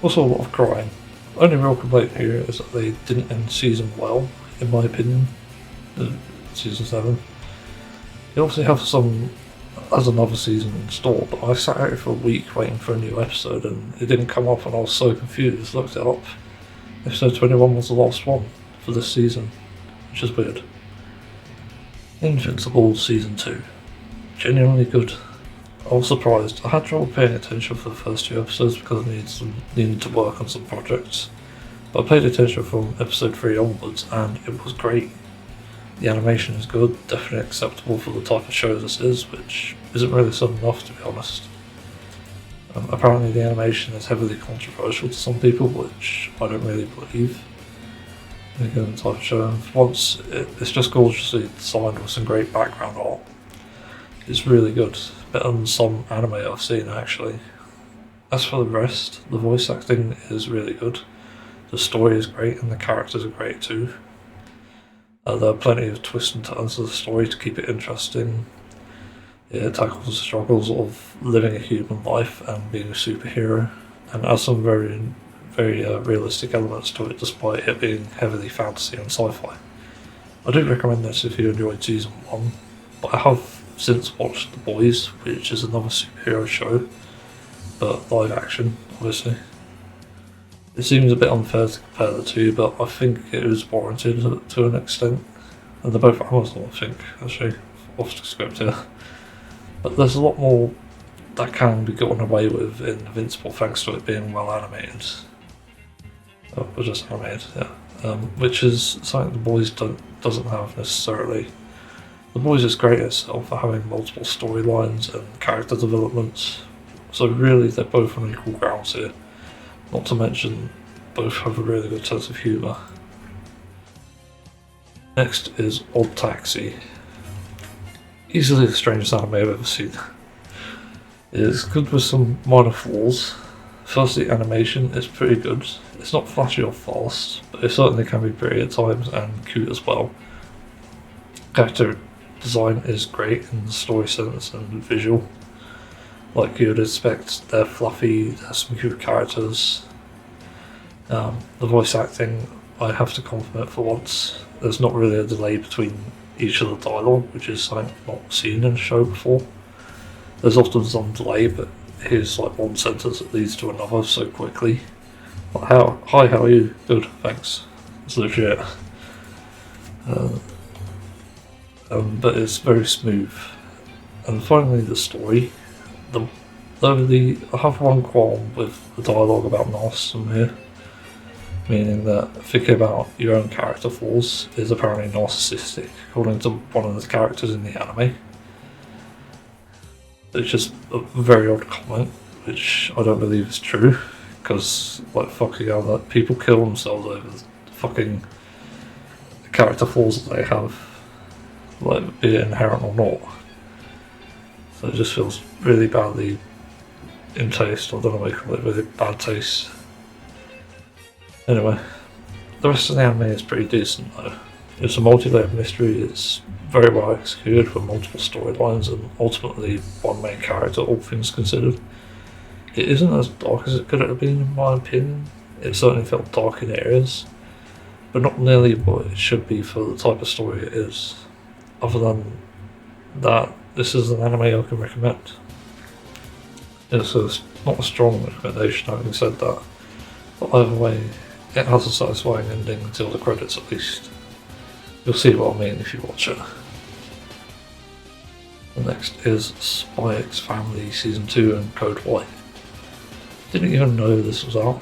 Also a lot of crying. Only real complaint here is that they didn't end season well, in my opinion. Season 7. They obviously have another season in store, but I sat out for a week waiting for a new episode and it didn't come up and I was so confused. Looked it up. Episode 21 was the last one for this season, which is weird. Invincible Season 2. Genuinely good. I was surprised. I had trouble paying attention for the first 2 episodes because I needed to work on some projects. But I paid attention from episode 3 onwards and it was great. The animation is good, definitely acceptable for the type of show this is, which isn't really sudden enough, to be honest. Apparently the animation is heavily controversial to some people, which I don't really believe. Again, the type of show, and for once it's just gorgeously designed with some great background art. It's really good, better than some anime I've seen actually. As for the rest, the voice acting is really good, the story is great and the characters are great too. There are plenty of twists and turns to the story to keep it interesting. It tackles the struggles of living a human life and being a superhero, and has some very realistic elements to it despite it being heavily fantasy and sci-fi. I do recommend this if you enjoyed season 1, but I have since watched The Boys, which is another superhero show, but live action, obviously. It seems a bit unfair to compare the two, but I think it is warranted to an extent. And they're both Amazon, I think, actually, off the script here. But there's a lot more that can be gotten away with in Invincible thanks to it being well animated. Or just animated, yeah. Which is something The Boys doesn't have necessarily. The Boys is great itself for having multiple storylines and character developments. So really they're both on equal grounds here. Not to mention, both have a really good sense of humour. Next is Odd Taxi. Easily the strangest anime I've ever seen. It's good with some minor flaws. Firstly, animation is pretty good. It's not flashy or fast, but it certainly can be pretty at times and cute as well. Character design is great in the story sense and visual. Like you'd expect, they're fluffy, there's some cute characters. The voice acting, I have to compliment for once. There's not really a delay between each of the dialogue, which is something I've not seen in a show before. There's often some delay, but here's like one sentence that leads to another so quickly. Like, hi, how are you? Good, thanks. It's legit. But it's very smooth. And finally, the story. I have one qualm with the dialogue about narcissism here, meaning that thinking about your own character flaws is apparently narcissistic, according to one of the characters in the anime. It's just a very odd comment, which I don't believe is true, because, like, fucking hell, like, people kill themselves over fucking character flaws that they have, like, be it inherent or not. So it just feels really badly in taste. I don't know what you call it, really bad taste. Anyway, the rest of the anime is pretty decent though. It's a multi-layered mystery, it's very well executed with multiple storylines and ultimately one main character, all things considered. It isn't as dark as it could have been in my opinion. It certainly felt dark in areas, but not nearly what it should be for the type of story it is. Other than that, this is an anime I can recommend. It's not a strong recommendation, having said that, but either way, it has a satisfying ending until the credits at least. You'll see what I mean if you watch it. The next is Spy X Family Season 2 and Code White. Didn't even know this was out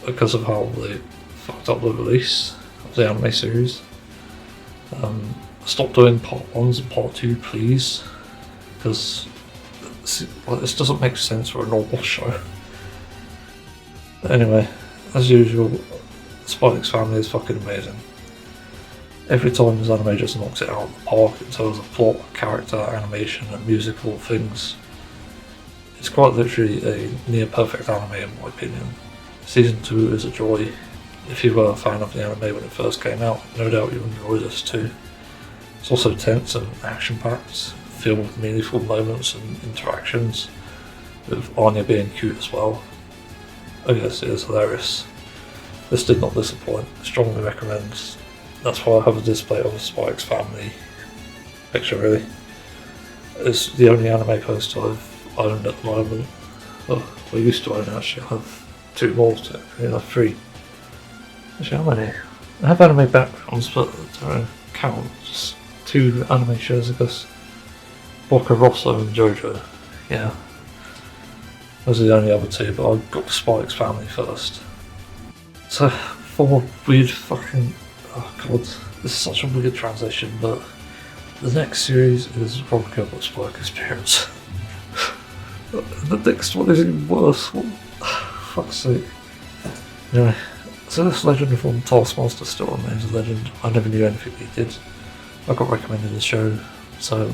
because of how they fucked up the release of the anime series. Stop doing part 1s and part 2 please, because this doesn't make sense for a normal show. But anyway, as usual, Spy X Family is fucking amazing. Every time this anime just knocks it out of the park in terms of plot, character, animation and musical things. It's quite literally a near perfect anime in my opinion. Season 2 is a joy. If you were a fan of the anime when it first came out, no doubt you'll enjoy this too. It's also tense and action packed, filled with meaningful moments and interactions, with Anya being cute as well. Oh yes, it is hilarious. This did not disappoint, strongly recommend. That's why I have a display of a Spy X Family picture really. It's the only anime poster I've owned at the moment. Oh, I used to own actually, I have 2 more to three. Actually how many? I have anime backgrounds but I don't count, just 2 anime shows I guess. Boca Rosso and JoJo, yeah. Those are the only other 2, but I got Spy X Family first. So, 4 weird fucking... Oh god, this is such a weird transition, but the next series is Rob Gilbert's work experience. The next one is even worse. What? Fuck's sake. Anyway, so this legend from Taskmaster still remains a legend. I never knew anything he did. I got recommended the show, so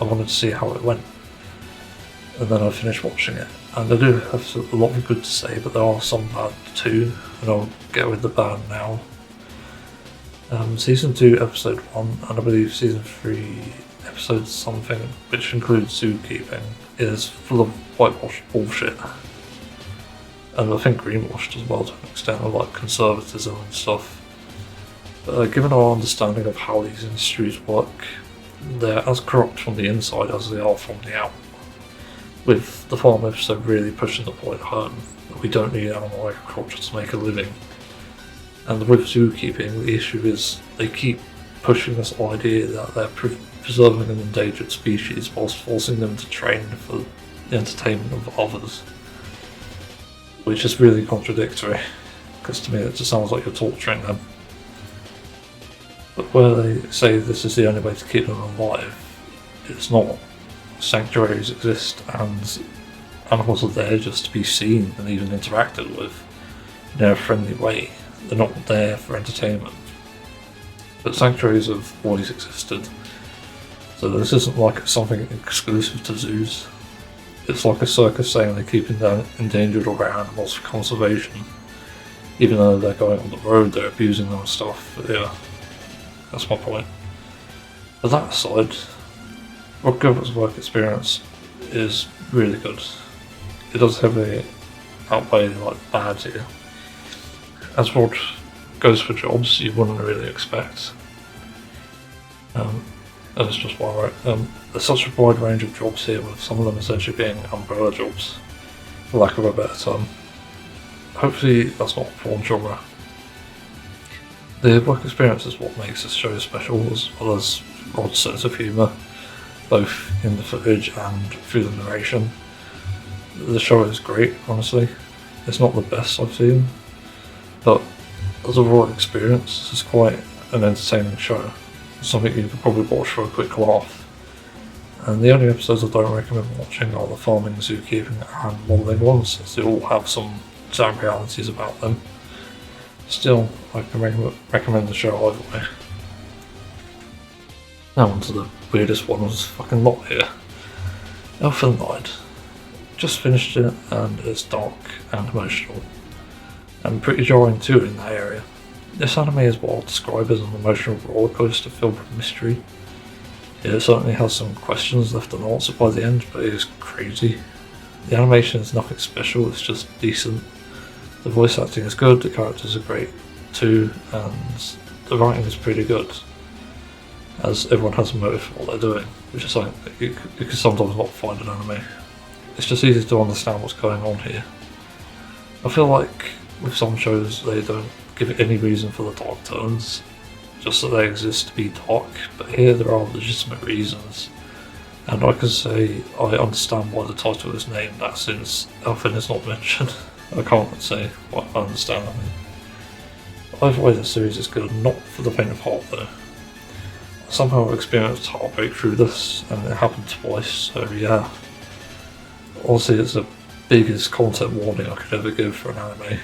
I wanted to see how it went. And then I finished watching it. And I do have a lot of good to say, but there are some bad too, and I'll get with the bad now. Season 2 episode 1 and I believe season 3 episode something, which includes zookeeping, is full of whitewashed bullshit. And I think greenwashed as well to an extent, of like conservatism and stuff. Given our understanding of how these industries work, they're as corrupt from the inside as they are from the out. With the farm episode really pushing the point home that we don't need animal agriculture to make a living. And with zookeeping, the issue is they keep pushing this idea that they're preserving an endangered species whilst forcing them to train for the entertainment of others. Which is really contradictory, because to me it just sounds like you're torturing them. But where they say this is the only way to keep them alive, it's not. Sanctuaries exist and animals are there just to be seen and even interacted with in a friendly way. They're not there for entertainment. But sanctuaries have always existed, so this isn't like something exclusive to zoos. It's like a circus saying they're keeping down endangered or rare animals for conservation. Even though they're going on the road, they're abusing them and stuff. But yeah, that's my point. But that aside, Rob Gilbert's work experience is really good. It does heavily outweigh like bad here. As Rod goes for jobs you wouldn't really expect. That's just why I wrote. There's such a wide range of jobs here, with some of them essentially being umbrella jobs, for lack of a better term. Hopefully that's not porn genre. The work experience is what makes this show special, as well as Rod's sense of humour, both in the footage and through the narration. The show is great, honestly. It's not the best I've seen, but as a raw experience, it's quite an entertaining show. Something you could probably watch for a quick laugh. And the only episodes I don't recommend watching are the farming, zookeeping and modelling ones, as they all have some sad realities about them. Still, I can recommend the show either way. Now on to the weirdest one of this fucking lot here. Elfen Lied. Just finished it and it's dark and emotional. And pretty jarring too in that area. This anime is what I'll describe as an emotional rollercoaster filled with mystery. It certainly has some questions left unanswered by the end, but it is crazy. The animation is nothing special, it's just decent. The voice acting is good, the characters are great too, and the writing is pretty good, as everyone has a motive for what they're doing, which is something that you could sometimes not find in anime. It's just easy to understand what's going on here. I feel like with some shows they don't give it any reason for the dark tones, just that they exist to be dark, but here there are legitimate reasons, and I can say I understand why the title is named that, since Elfen is not mentioned. I can't say what I understand. Either way, the series is good, not for the faint of heart though. I somehow experienced heartbreak through this, and it happened twice, so yeah. Honestly, it's the biggest content warning I could ever give for an anime.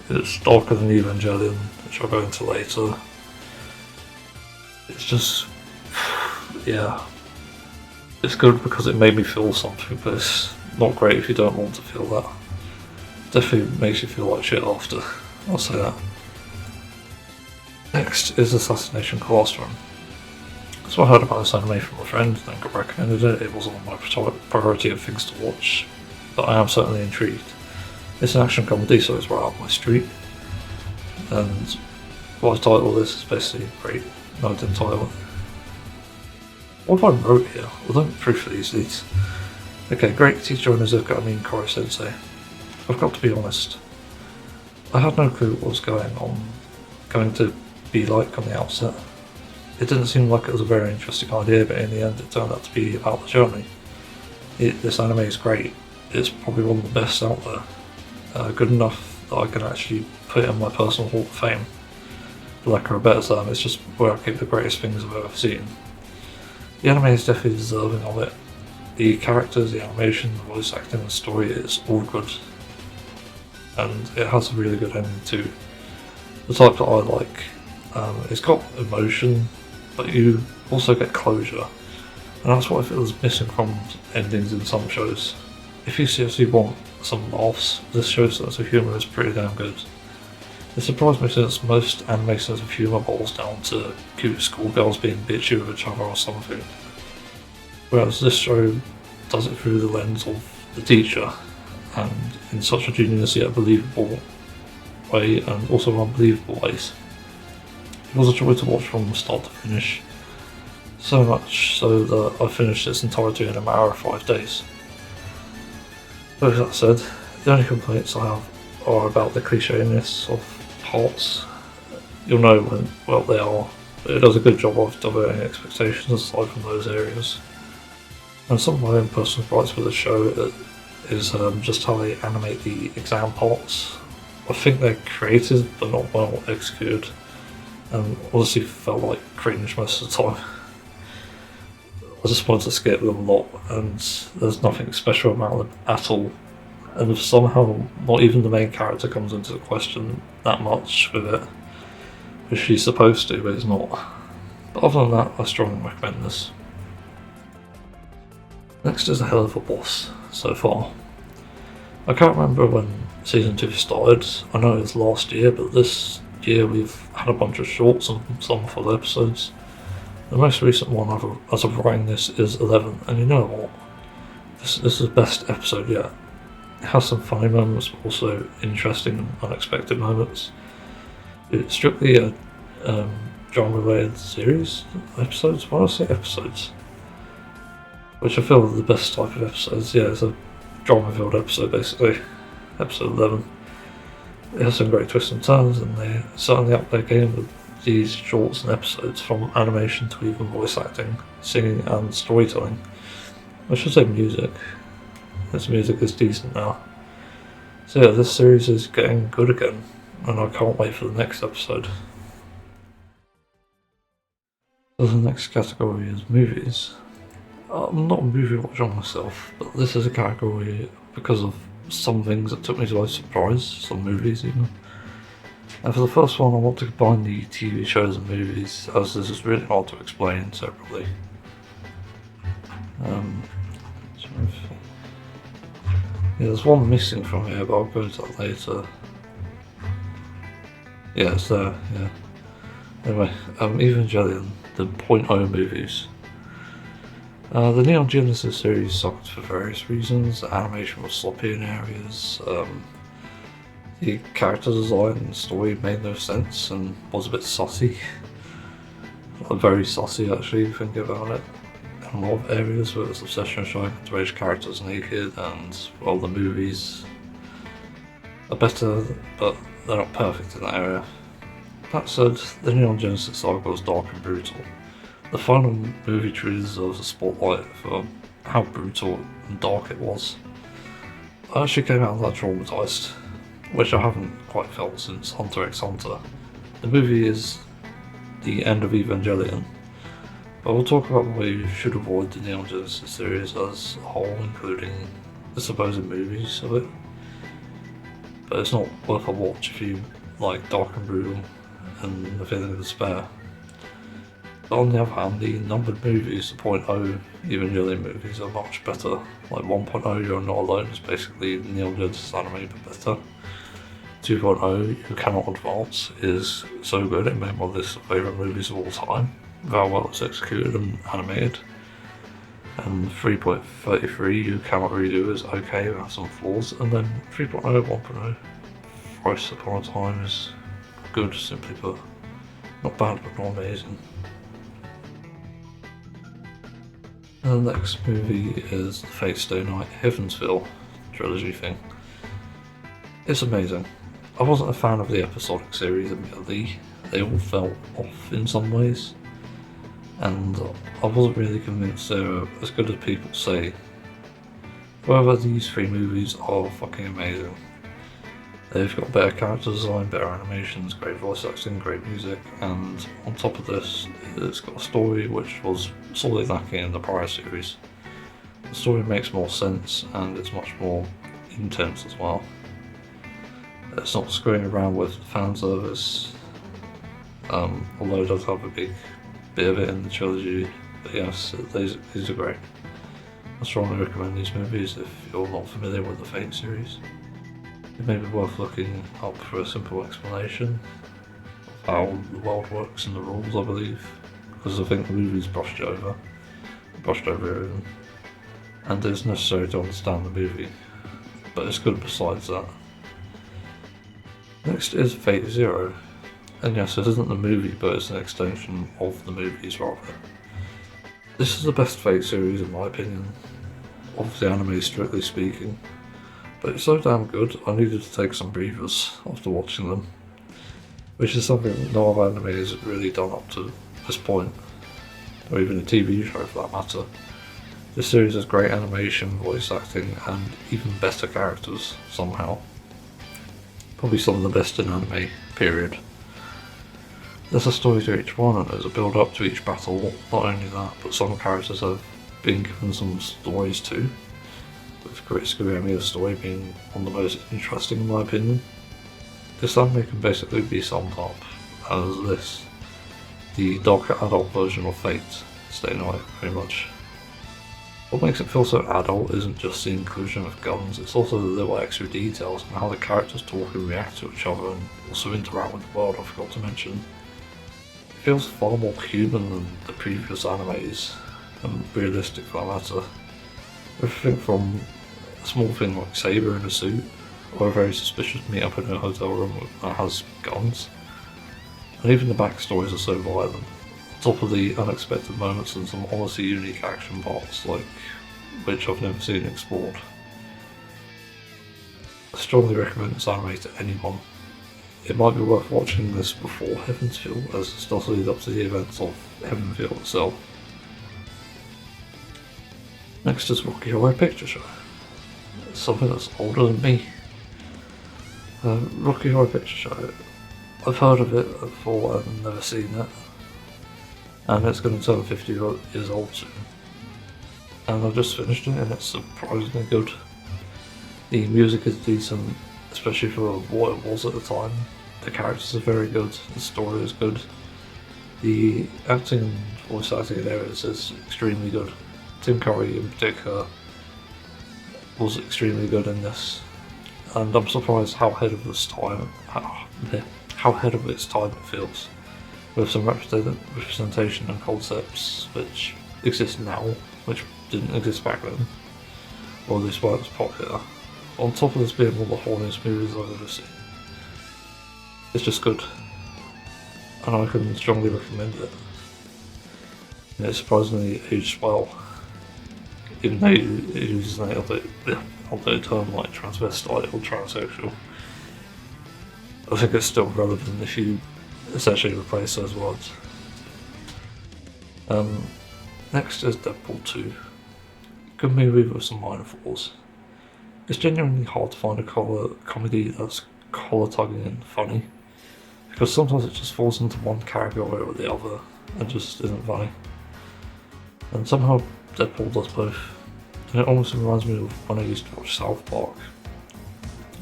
It's darker than Evangelion, which I'll go into later. It's just, yeah. It's good because it made me feel something, but it's not great if you don't want to feel that. Definitely makes you feel like shit after, I'll say that. Next is Assassination Classroom. So I heard about this anime from a friend and got recommended it. It wasn't on my priority of things to watch, but I am certainly intrigued. It's an action comedy, so it's right up my street. And what I title this is basically great. No, I didn't title it. What have I wrote here? I don't proof these. Okay, great teacher Onizuka, I mean Koro Sensei. I've got to be honest. I had no clue what was going to be like on the outset. It didn't seem like it was a very interesting idea, but in the end it turned out to be about the journey. This anime is great. It's probably one of the best out there. Good enough that I can actually put it in my personal Hall of Fame. For lack of a better term, it's just where I keep the greatest things I've ever seen. The anime is definitely deserving of it. The characters, the animation, the voice acting, the story is all good. And it has a really good ending too. The type that I like. It's got emotion, but you also get closure. And that's what I feel is missing from endings in some shows. If you seriously want some laughs, this show's sense of humour is pretty damn good. It surprised me, since most anime sense of humour boils down to cute schoolgirls being bitchy with each other or something. Whereas this show does it through the lens of the teacher, and in such a genius yet believable way, and also unbelievable ways. It was a joy to watch from start to finish, so much so that I finished its entirety in a matter of 5 days. With that said, the only complaints I have are about the clichéness of parts. You'll know when well they are, but it does a good job of diverting expectations aside from those areas. And some of my own personal gripes with the show is just how they animate the exam parts. I think they're creative but not well executed, and honestly felt like cringe most of the time. I just wanted to skip them a lot, and there's nothing special about them at all. And somehow not even the main character comes into question that much with it, which she's supposed to, but it's not. But other than that, I strongly recommend this. Next is a hell of a boss so far. I can't remember when season 2 started. I know it was last year, but this year we've had a bunch of shorts and some full episodes. The most recent one as of writing this is 11, and you know what? This is the best episode yet. It has some funny moments, but also interesting and unexpected moments. It's strictly a drama-related series, episodes. Why do I say episodes? Which I feel are the best type of episodes. Yeah, it's a drama-filled episode basically. Episode 11. It has some great twists and turns, and they certainly up their game with these shorts and episodes, from animation to even voice acting, singing and storytelling. I should say music. This music is decent now. So yeah, this series is getting good again, and I can't wait for the next episode. So the next category is movies. I'm not a movie watcher myself, but this is a category because of some things that took me by surprise, some movies even. And for the first one, I want to combine the TV shows and movies, as this is really hard to explain separately. Yeah, there's one missing from here, but I'll go to that later. Yeah, it's there, yeah. Anyway, Evangelion, the .0 movies. The Neon Genesis series sucked for various reasons. The animation was sloppy in areas, the character design and story made no sense and was a bit sussy. Very sussy actually, if you think about it. In a lot of areas where it's obsession showing underage characters naked, and well, the movies are better, but they're not perfect in that area. That said, the Neon Genesis saga was dark and brutal. The final movie truly deserves a spotlight for how brutal and dark it was. I actually came out of that traumatised, which I haven't quite felt since Hunter x Hunter. The movie is the end of Evangelion, but we'll talk about why you should avoid the Neon Genesis series as a whole, including the supposed movies of it. But it's not worth a watch if you like dark and brutal and the feeling of despair. But on the other hand, the numbered movies, the .0 Evangelion movies, are much better. Like 1.0, You're Not Alone is basically Neon Genesis anime but better. 2.0, You Cannot Advance is so good, it made my list of favourite movies of all time, with how well it's executed and animated. And 3.33, You Cannot Redo is okay, it has some flaws. And then 3.0, 1.0, Thrice Upon a Time is good, simply put. Not bad, but not amazing. And the next movie is the Fate Stay Night Heavensville trilogy thing. It's amazing. I wasn't a fan of the episodic series, admittedly. They all felt off in some ways, and I wasn't really convinced they were as good as people say. However, these three movies are fucking amazing. They've got better character design, better animations, great voice acting, great music, and on top of this, it's got a story which was sorely lacking in the prior series. The story makes more sense, and it's much more intense as well. It's not screwing around with fan service, although it does have a big bit of it in the trilogy. But yes, these are great. I strongly recommend these movies if you're not familiar with the Fate series. It may be worth looking up for a simple explanation of how the world works and the rules, I believe, because I think the movies brushed over everything, and it's necessary to understand the movie, but it's good besides that. Next is Fate Zero, and yes, this isn't the movie, but it's an extension of the movies rather. This is the best Fate series in my opinion, of the anime strictly speaking, but it's so damn good I needed to take some breathers after watching them, which is something no other anime has really done up to this point, or even a TV show for that matter. This series has great animation, voice acting, and even better characters somehow. Probably some of the best in anime, period. There's a story to each one and there's a build up to each battle. Not only that, but some characters have been given some stories too, with Kuramiya's story being one of the most interesting in my opinion. This anime can basically be summed up as this: the dark adult version of Fate Stay Night, pretty much. What makes it feel so adult isn't just the inclusion of guns, it's also the little extra details and how the characters talk and react to each other and also interact with the world, I forgot to mention. It feels far more human than the previous animes, and realistic for that matter. Everything from a small thing like Saber in a suit, or a very suspicious meet-up in a hotel room that has guns, and even the backstories are so violent. On top of the unexpected moments and some honestly unique action parts, like which I've never seen explored. I strongly recommend this anime to anyone. it might be worth watching this before Heaven's Feel, as it does lead up to the events of Heaven's Feel itself. Next is Rocky Horror Picture Show. It's something that's older than me. Rocky Horror Picture Show, I've heard of it before and never seen it, and it's going to turn 50 years old soon. And I've just finished it and it's surprisingly good. The music is decent, especially for what it was at the time. The characters are very good, the story is good. The acting and voice acting in areas is extremely good. Tim Curry in particular was extremely good in this, and I'm surprised how ahead of its time it feels, with some representation and concepts which exist now, which didn't exist back then, or at least why it was popular. On top of this being one of the horniest movies I've ever seen, it's just good, and I can strongly recommend it. And it's surprisingly aged well, even though it uses an outdated term like transvestite or transsexual. I think it's still relevant if you essentially replace those words. Next is Deadpool 2. Good movie with some minor flaws. It's genuinely hard to find a comedy that's collar-tugging and funny, because sometimes it just falls into one category or the other and just isn't funny. And somehow Deadpool does both, and it almost reminds me of when I used to watch South Park.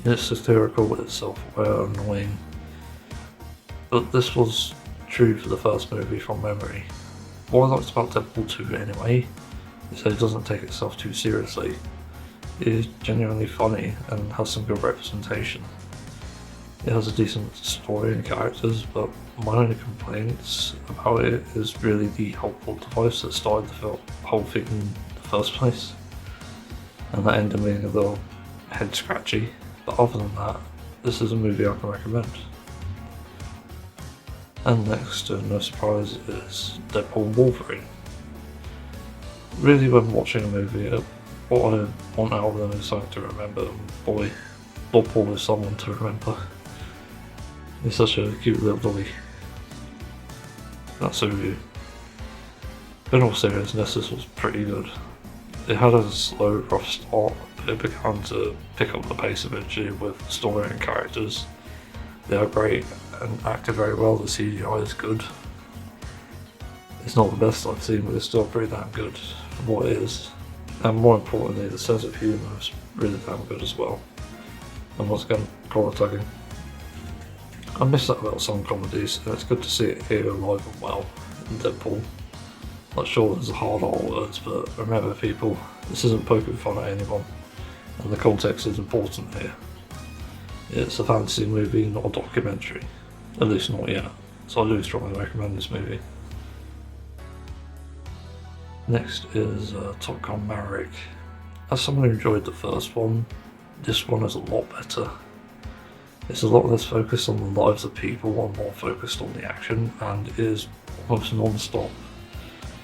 It's satirical, it's self-aware, annoying, but this was true for the first movie from memory. What I liked about Deadpool 2 anyway is that it doesn't take itself too seriously. It is genuinely funny and has some good representation. It has a decent story and characters, but my only complaints about it is really the whole plot device that started the whole thing in the first place, and that ending being a little head scratchy. But other than that, this is a movie I can recommend. And next, no surprise, is Deadpool Wolverine. Really, when watching a movie, what I want out of them is something to remember. Boy, Deadpool is someone to remember. He's such a cute little doggy. That's a review. In all seriousness, this was pretty good. It had a slow, rough start, but it began to pick up the pace eventually with story and characters. They are great and acted very well. The CGI is good. It's not the best I've seen, but it's still pretty damn good for what it is. And more importantly, the sense of humour is really damn good as well. And once again, collar tugging. I miss that about some comedies, and it's good to see it here alive and well in Deadpool. Not sure there's hard words, but remember people, this isn't poking fun at anyone, and the context is important here. It's a fantasy movie, not a documentary. At least not yet, so I do strongly recommend this movie. Next is Top Gun Maverick. As someone who enjoyed the first one, this one is a lot better. It's a lot less focused on the lives of people and more focused on the action, and it is almost non-stop,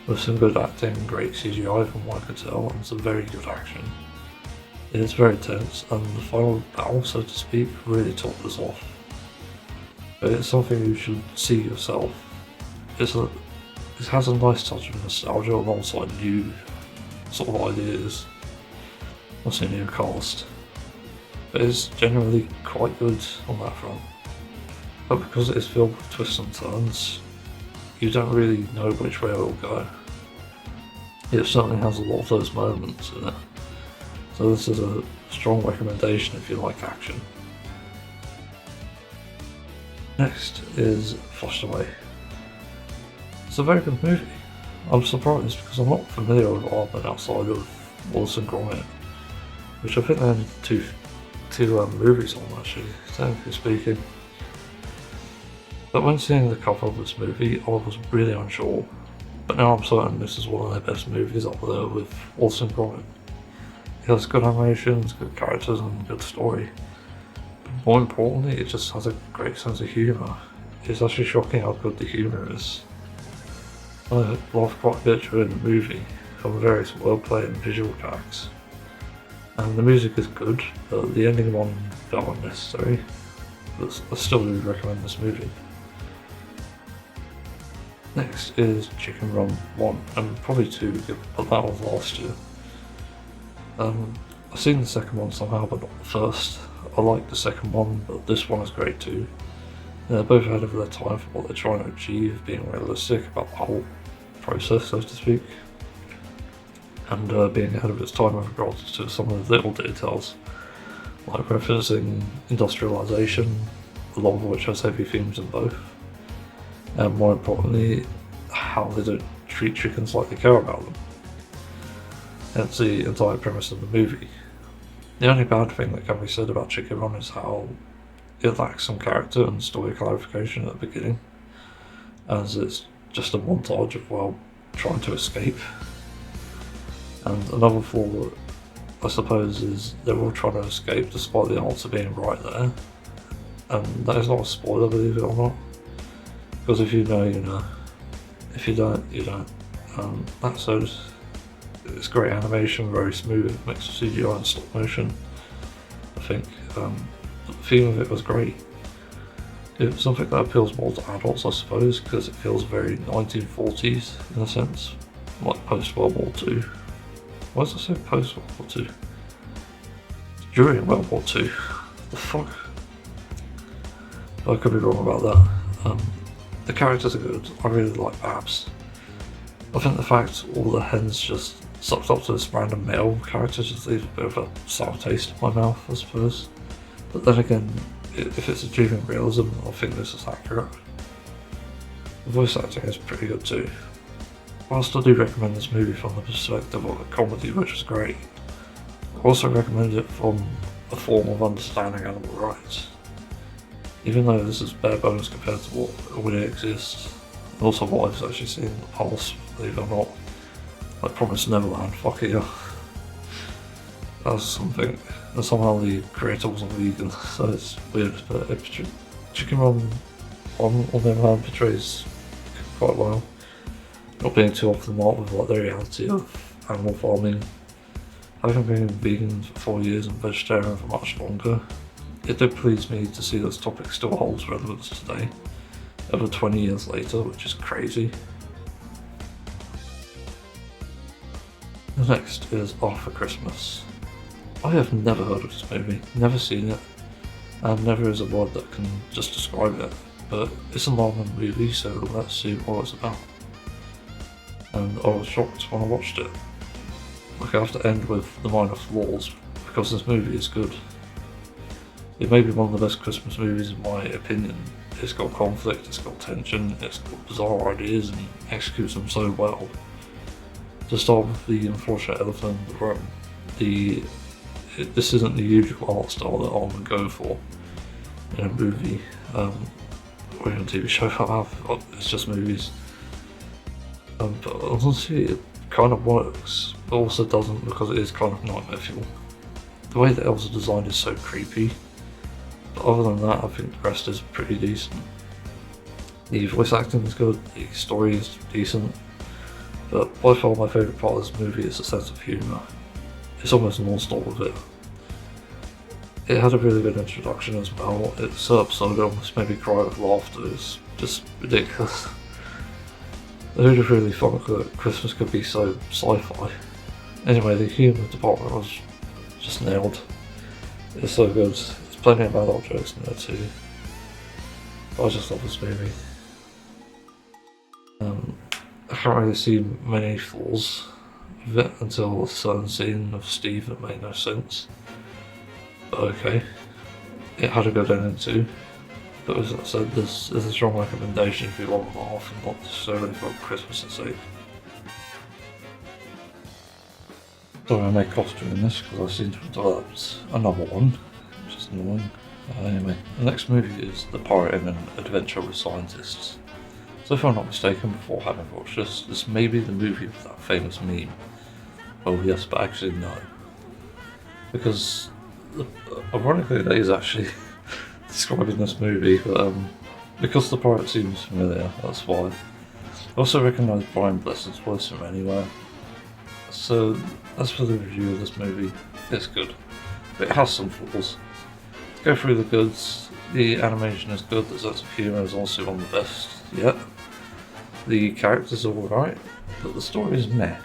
with some good acting, great CGI from what I could tell, and some very good action. It is very tense, and the final battle, so to speak, really topped us off. But it's something you should see yourself. It has a nice touch of nostalgia alongside new sort of ideas. What's a new cast? But it's generally quite good on that front. But because it is filled with twists and turns, you don't really know which way it will go. It certainly has a lot of those moments in it. So this is a strong recommendation if you like action. Next is Flushed Away. It's a very good movie. I'm surprised because I'm not familiar with Armin outside of Wallace and Gromit, which I think they had two movies on actually, technically speaking. But when seeing the cover of this movie, I was really unsure. But now I'm certain this is one of their best movies up there with Wallace and Gromit. It has good animations, good characters, and good story. But more importantly, it just has a great sense of humour. It's actually shocking how good the humour is. I laughed quite a bit during the movie from various wordplay and visual gags. And the music is good, but the ending one felt unnecessary. but I still do recommend this movie. Next is Chicken Run 1, and probably 2, but that was last year. I've seen the second one somehow, but not the first. I like the second one, but this one is great too. They're both ahead of their time for what they're trying to achieve, being realistic about the whole process, so to speak, and being ahead of its time with regards to some of the little details, like referencing industrialization, a lot of which has heavy themes in both, and more importantly, how they don't treat chickens like they care about them. That's the entire premise of the movie. The only bad thing that can be said about Chicken Run is how it lacks some character and story clarification at the beginning, as it's just a montage of, well, trying to escape. And another flaw, I suppose, is they're all trying to escape despite the answer being right there. And that is not a spoiler, believe it or not. Because if you know, you know. If you don't, you don't. That said, it's great animation, very smooth, mixed with CGI and stop motion. I think the theme of it was great. It's something that appeals more to adults, I suppose, because it feels very 1940s in a sense, like post-World War II. Why does I say post-World War II? During World War II. The fuck? I could be wrong about that. The characters are good. I really like Babs. I think the fact all the hens just sucked up to this random male character just leaves a bit of a sour taste in my mouth, I suppose. But then again, if it's achieving realism, I think this is accurate. The voice acting is pretty good too. Whilst I do recommend this movie from the perspective of a comedy, which is great, I also recommend it from a form of understanding animal rights. Even though this is bare bones compared to what already exists, and also what I've actually seen in the past, believe it or not, like Promised Neverland, fuck it, yeah. That was something, and somehow the creator wasn't vegan, so it's weird, but Chicken Run on the other hand portrays quite well, not being too off the mark with like the reality of animal farming. Having been vegan for 4 years and vegetarian for much longer, it did please me to see this topic still holds relevance today, over 20 years later, which is crazy. The next is After Christmas. I have never heard of this movie, never seen it, and never is a word that can just describe it, but it's a Marvel movie, so let's see what it's about. And I was shocked when I watched it. Like, I have to end with the minor flaws, because this movie is good. It may be one of the best Christmas movies in my opinion. It's got conflict, it's got tension, it's got bizarre ideas and executes them so well. To start with the unfortunate elephant in the room, this isn't the usual art style that I would go for in a movie, or in a TV show. It's just movies. But honestly, it kind of works, but also doesn't because it is kind of nightmare fuel. The way the elves are designed is so creepy. But other than that, I think the rest is pretty decent. The voice acting is good, the story is decent, but by far my favourite part of this movie is the sense of humour. It's almost non-stop with it. It had a really good introduction as well. It's so absurd it almost made me cry with laughter. It's just ridiculous. Who'd have really thought that Christmas could be so sci-fi? Anyway, the humour department was just nailed. It's so good. There's plenty of adult jokes in there too. I just love this movie. I can't really see many flaws with it until a certain scene of Steve that made no sense. But okay. It had a good ending too. But as I said, this is a strong recommendation if you want to laugh and not necessarily for Christmas' sake. Sorry I made cough during this because I seem to have developed another one, which is annoying. Anyway, the next movie is The Pirate in an Adventure with Scientists. So if I'm not mistaken, before having watched this may be the movie with that famous meme. Oh yes, but actually no. Because, ironically that is actually describing this movie, but because the pirate seems familiar, that's why. I also recognise Brian Blessed's voice from anywhere. So, as for the review of this movie, it's good, but it has some flaws. go through the goods. The animation is good, the sense of humour is also one of the best yet. The characters are alright, but the story is meh.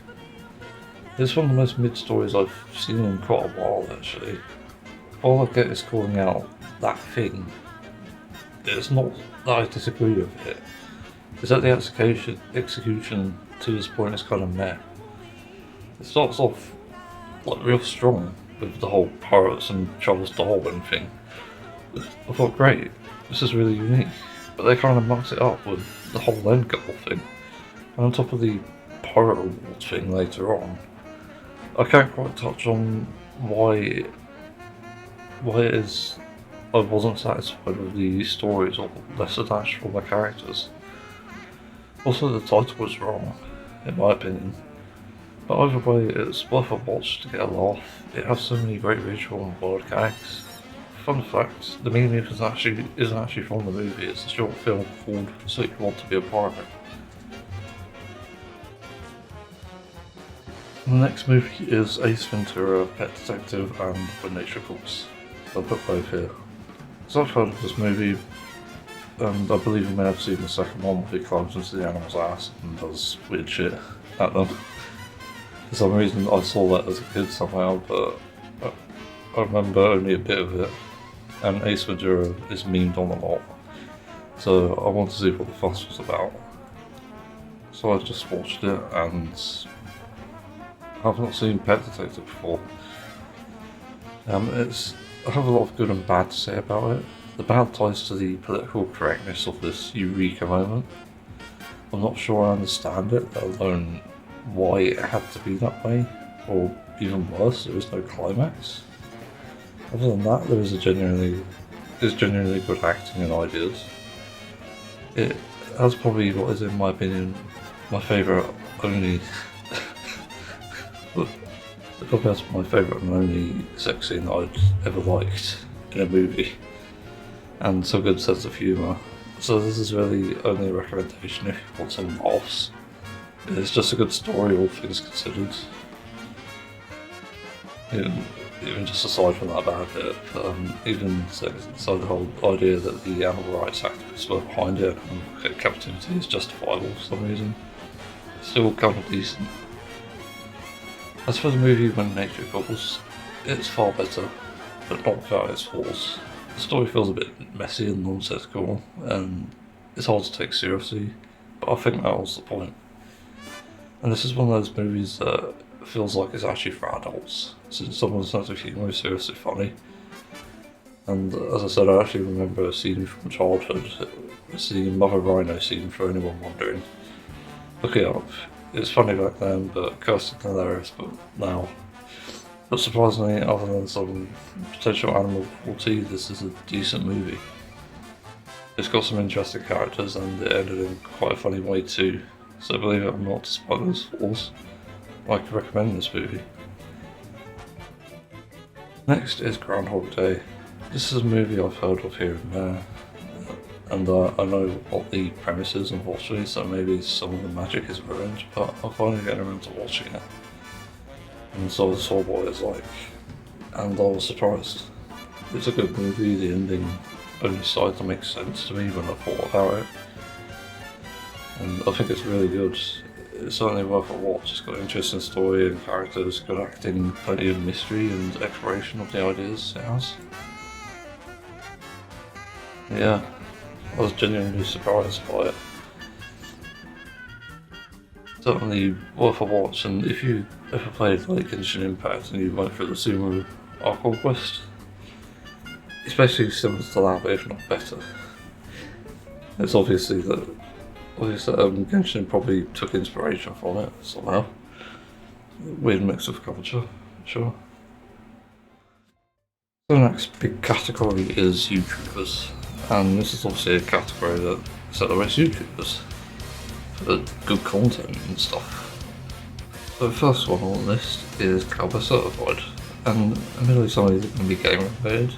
It's one of the most mid stories I've seen in quite a while actually. All I get is calling out that thing. It's not that I disagree with it. It's that the execution to this point is kind of meh. It starts off like real strong with the whole pirates and Charles Darwin thing. I thought, great, this is really unique. But they kind of mucked it up with the whole end goal thing. And on top of the pirate awards thing later on, I can't quite touch on why it is I wasn't satisfied with the stories or less attached from the characters. Also, the title was wrong, in my opinion. But either way, it's worth a watch to get a laugh. It has so many great visual and word gags. Fun fact, the meme isn't actually from the movie, it's a short film called So You Want to Be a Pirate. The next movie is Ace Ventura, Pet Detective and When Nature Calls. I'll put both here. So I've heard of this movie, and I believe I may have seen the second one where he climbs into the animal's ass and does weird shit at them. For some reason I saw that as a kid somehow, but I remember only a bit of it, and Ace Ventura is memed on a lot, so I wanted to see what the fuss was about. So I just watched it, and I've not seen Pet Detective before. I have a lot of good and bad to say about it. The bad ties to the political correctness of this eureka moment. I'm not sure I understand it, let alone why it had to be that way, or even worse, there is no climax. Other than that, there's genuinely good acting and ideas. It has probably what is, in my opinion, my favourite only it probably has my favourite and only sex scene that I'd ever liked in a movie, and some good sense of humour. So this is really only a recommendation if you want some laughs. It's just a good story, all things considered. Even just aside from that bad bit, even aside the whole idea that the animal rights activists were behind it and captivity is justifiable for some reason, it's still kind of decent. As for the movie When Nature Calls, it's far better, but not without its flaws. The story feels a bit messy and nonsensical, and it's hard to take seriously, but I think that was the point. And this is one of those movies that feels like it's actually for adults, since some of the sense of humour is seriously funny. And as I said, I actually remember a scene from childhood, it's the Mother Rhino scene for anyone wondering. Look it up. It's funny back then, but cursed and hilarious but now. But surprisingly, other than some potential animal cruelty, this is a decent movie. It's got some interesting characters and it ended in quite a funny way too, so believe it or not, despite those flaws, I could recommend this movie. Next is Groundhog Day. This is a movie I've heard of here and there, and I know what the premise is unfortunately, so maybe some of the magic is ruined, but I'll finally get around to watching it. And so I saw what it's like, and I was surprised. It's a good movie, the ending only started to make sense to me when I thought about it. And I think it's really good. It's certainly worth a watch. It's got an interesting story and characters, good acting, plenty of mystery and exploration of the ideas it has. Yeah, I was genuinely surprised by it. Certainly worth a watch, and if you ever played like Genshin Impact and you went through the Sumo Arc quest, it's basically similar to that, but if not better. It's obviously that Genshin probably took inspiration from it somehow. Weird mix of culture, sure. The next big category is YouTubers, and this is obviously a category that celebrates YouTubers for good content and stuff. So the first one on the list is Cowboy Certified, and admittedly some of these are going to be game related.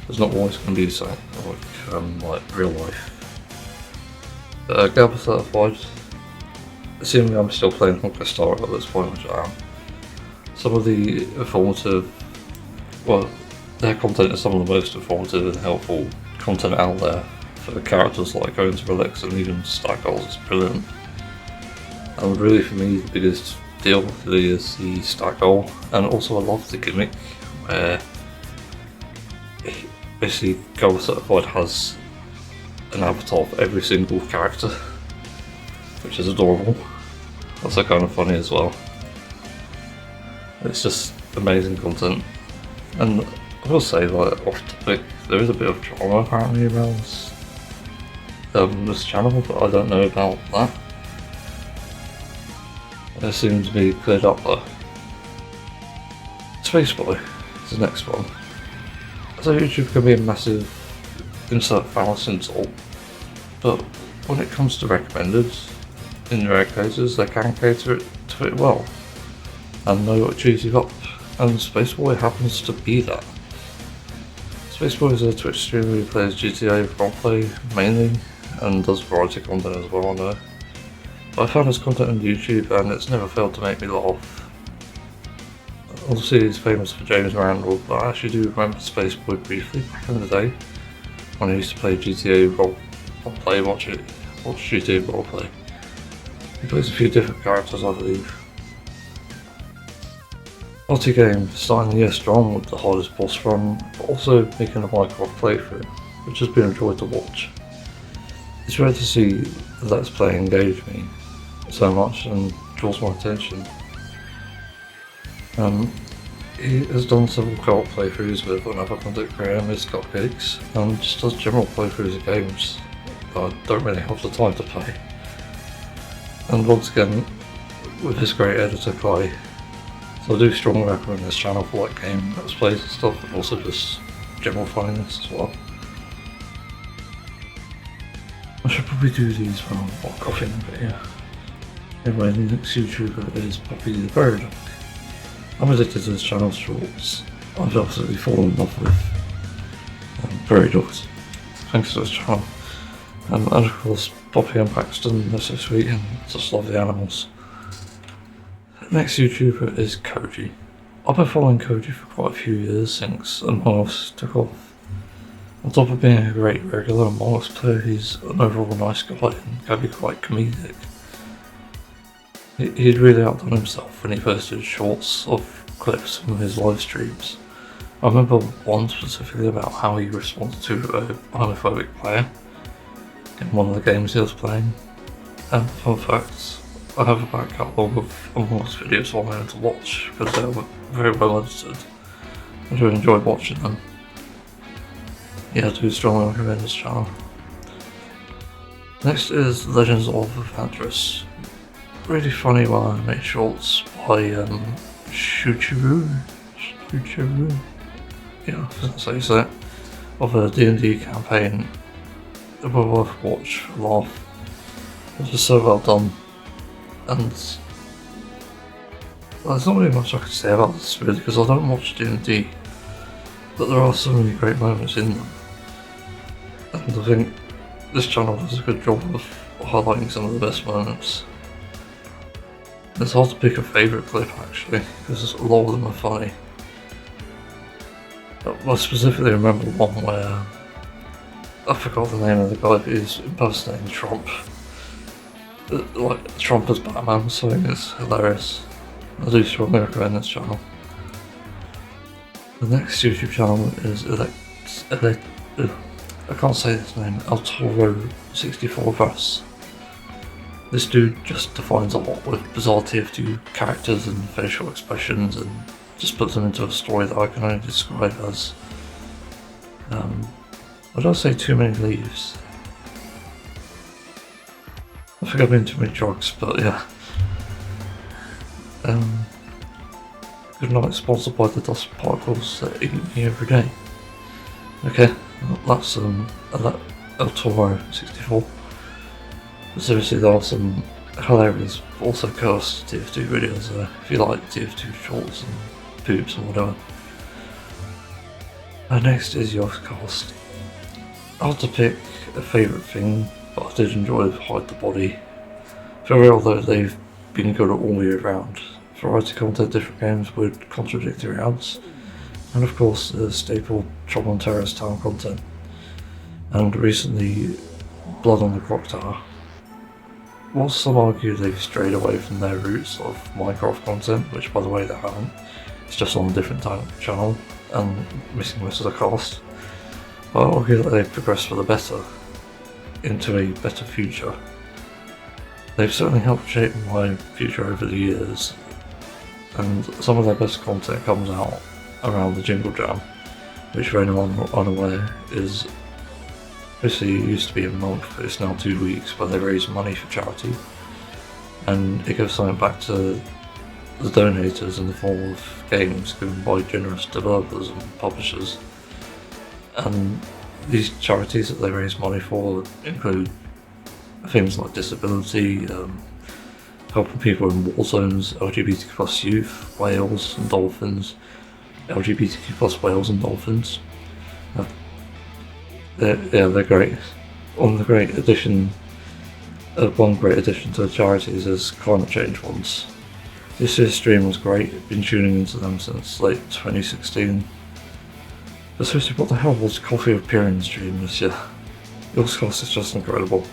There's not always going to be something like real life. Cowboy Certified, assuming I'm still playing Honka Star at this point, which I am, some of the informative, well, their content is some of the most informative and helpful content out there for the characters, like going to relics and even stat goals. It's brilliant. And really for me the biggest deal really is the stat goal, and also I love the gimmick where basically Gold Certified has an avatar for every single character, which is adorable. Also kind of funny as well. It's just amazing content. And I will say, like, off topic, there is a bit of drama apparently around this channel, but I don't know about that. It seems to be cleared up though. Spaceboy is the next one. So YouTube can be a massive insert fallacy insult, but when it comes to recommended, in rare cases they can cater it to it well and know what cheese you got, and Spaceboy happens to be that. Spaceboy is a Twitch streamer who plays GTA roleplay mainly and does variety content as well, I know. But I found his content on YouTube and it's never failed to make me laugh. Obviously he's famous for James Randall, but I actually do remember Spaceboy briefly back in the day when I used to play GTA roleplay, watch GTA roleplay. He plays a few different characters, I believe. Multi-game, starting the year strong with the hardest boss run, but also making a Minecraft playthrough, which has been a joy to watch. It's rare to see the Let's Play engage me so much and draws my attention. He has done several Kart playthroughs with another content creator, Miss Cupcakes, and just does general playthroughs of games that I don't really have the time to play. And once again, with his great editor Kai, so I do strongly recommend this channel for like game Let's Plays and stuff, and also just general funniness as well. I should probably do these when I'm not coughing, but yeah. Anyway, the next YouTuber is Poppy the Bird. I'm addicted to this channel's shorts. I've absolutely fallen in love with prairie dogs, thanks to this channel. And of course, Poppy and Paxton, they're so sweet and just love the animals. Next YouTuber is Koji. I've been following Koji for quite a few years since Among Us took off. On top of being a great regular Among Us player, he's an overall nice guy and can be quite comedic. He'd really outdone himself when he posted shorts of clips from his live streams. I remember one specifically about how he responded to a homophobic player in one of the games he was playing. And fun fact, I have a back catalogue of Among Us videos on there to watch because they're very well edited. I do enjoy watching them. Yeah, I do strongly recommend this channel. Next is Legends of Evantress. Really funny while I make shorts by Shuchiru. Yeah, that's how you say it. Of a D&D campaign. They were worth a watch for a laugh. It's just so well done. And there's not really much I can say about this really because I don't watch D&D, but there are so many great moments in them. And I think this channel does a good job of highlighting some of the best moments. It's hard to pick a favourite clip actually, because a lot of them are funny. I specifically remember one where I forgot the name of the guy, but he's impersonating Trump. Like Trump as Batman, so it's hilarious. I do strongly recommend this channel. The next YouTube channel is I can't say this name, DELTARUNE. This dude just defines a lot with bizarre TF2 characters and facial expressions and just puts them into a story that I can only describe as I don't say too many leaves. I think I've been too many drugs, but yeah. Good night, sponsored by the dust particles that eat me every day. Okay, that's DELTARUNE. But seriously, there are some hilarious, also cursed TF2 videos there, if you like TF2 shorts and poops and whatever. Next is Yogscast. I had to pick a favourite thing, but I did enjoy Hide the Body. For real though, they've been good all year round. Variety content, different games with contradictory ads. And of course the staple Trouble in Terrorist Town content, and recently Blood on the Clock Tower. Whilst some argue they've strayed away from their roots of Minecraft content, which by the way they haven't, it's just on a different channel and missing most of the cast, but I argue that they've progressed for the better, into a better future. They've certainly helped shape my future over the years, and some of their best content comes out around the Jingle Jam, which for anyone unaware is obviously it used to be a month, but it's now 2 weeks where they raise money for charity, and it gives something back to the donators in the form of games given by generous developers and publishers. And these charities that they raise money for include things like disability, helping people in war zones, LGBTQ plus youth, whales and dolphins, LGBTQ plus whales and dolphins. They're great. One great addition to the charities is climate change ones. This year's stream was great. I've been tuning into them since late 2016. But seriously, what the hell was Coffee appearing stream this year? Yours Cast is just incredible.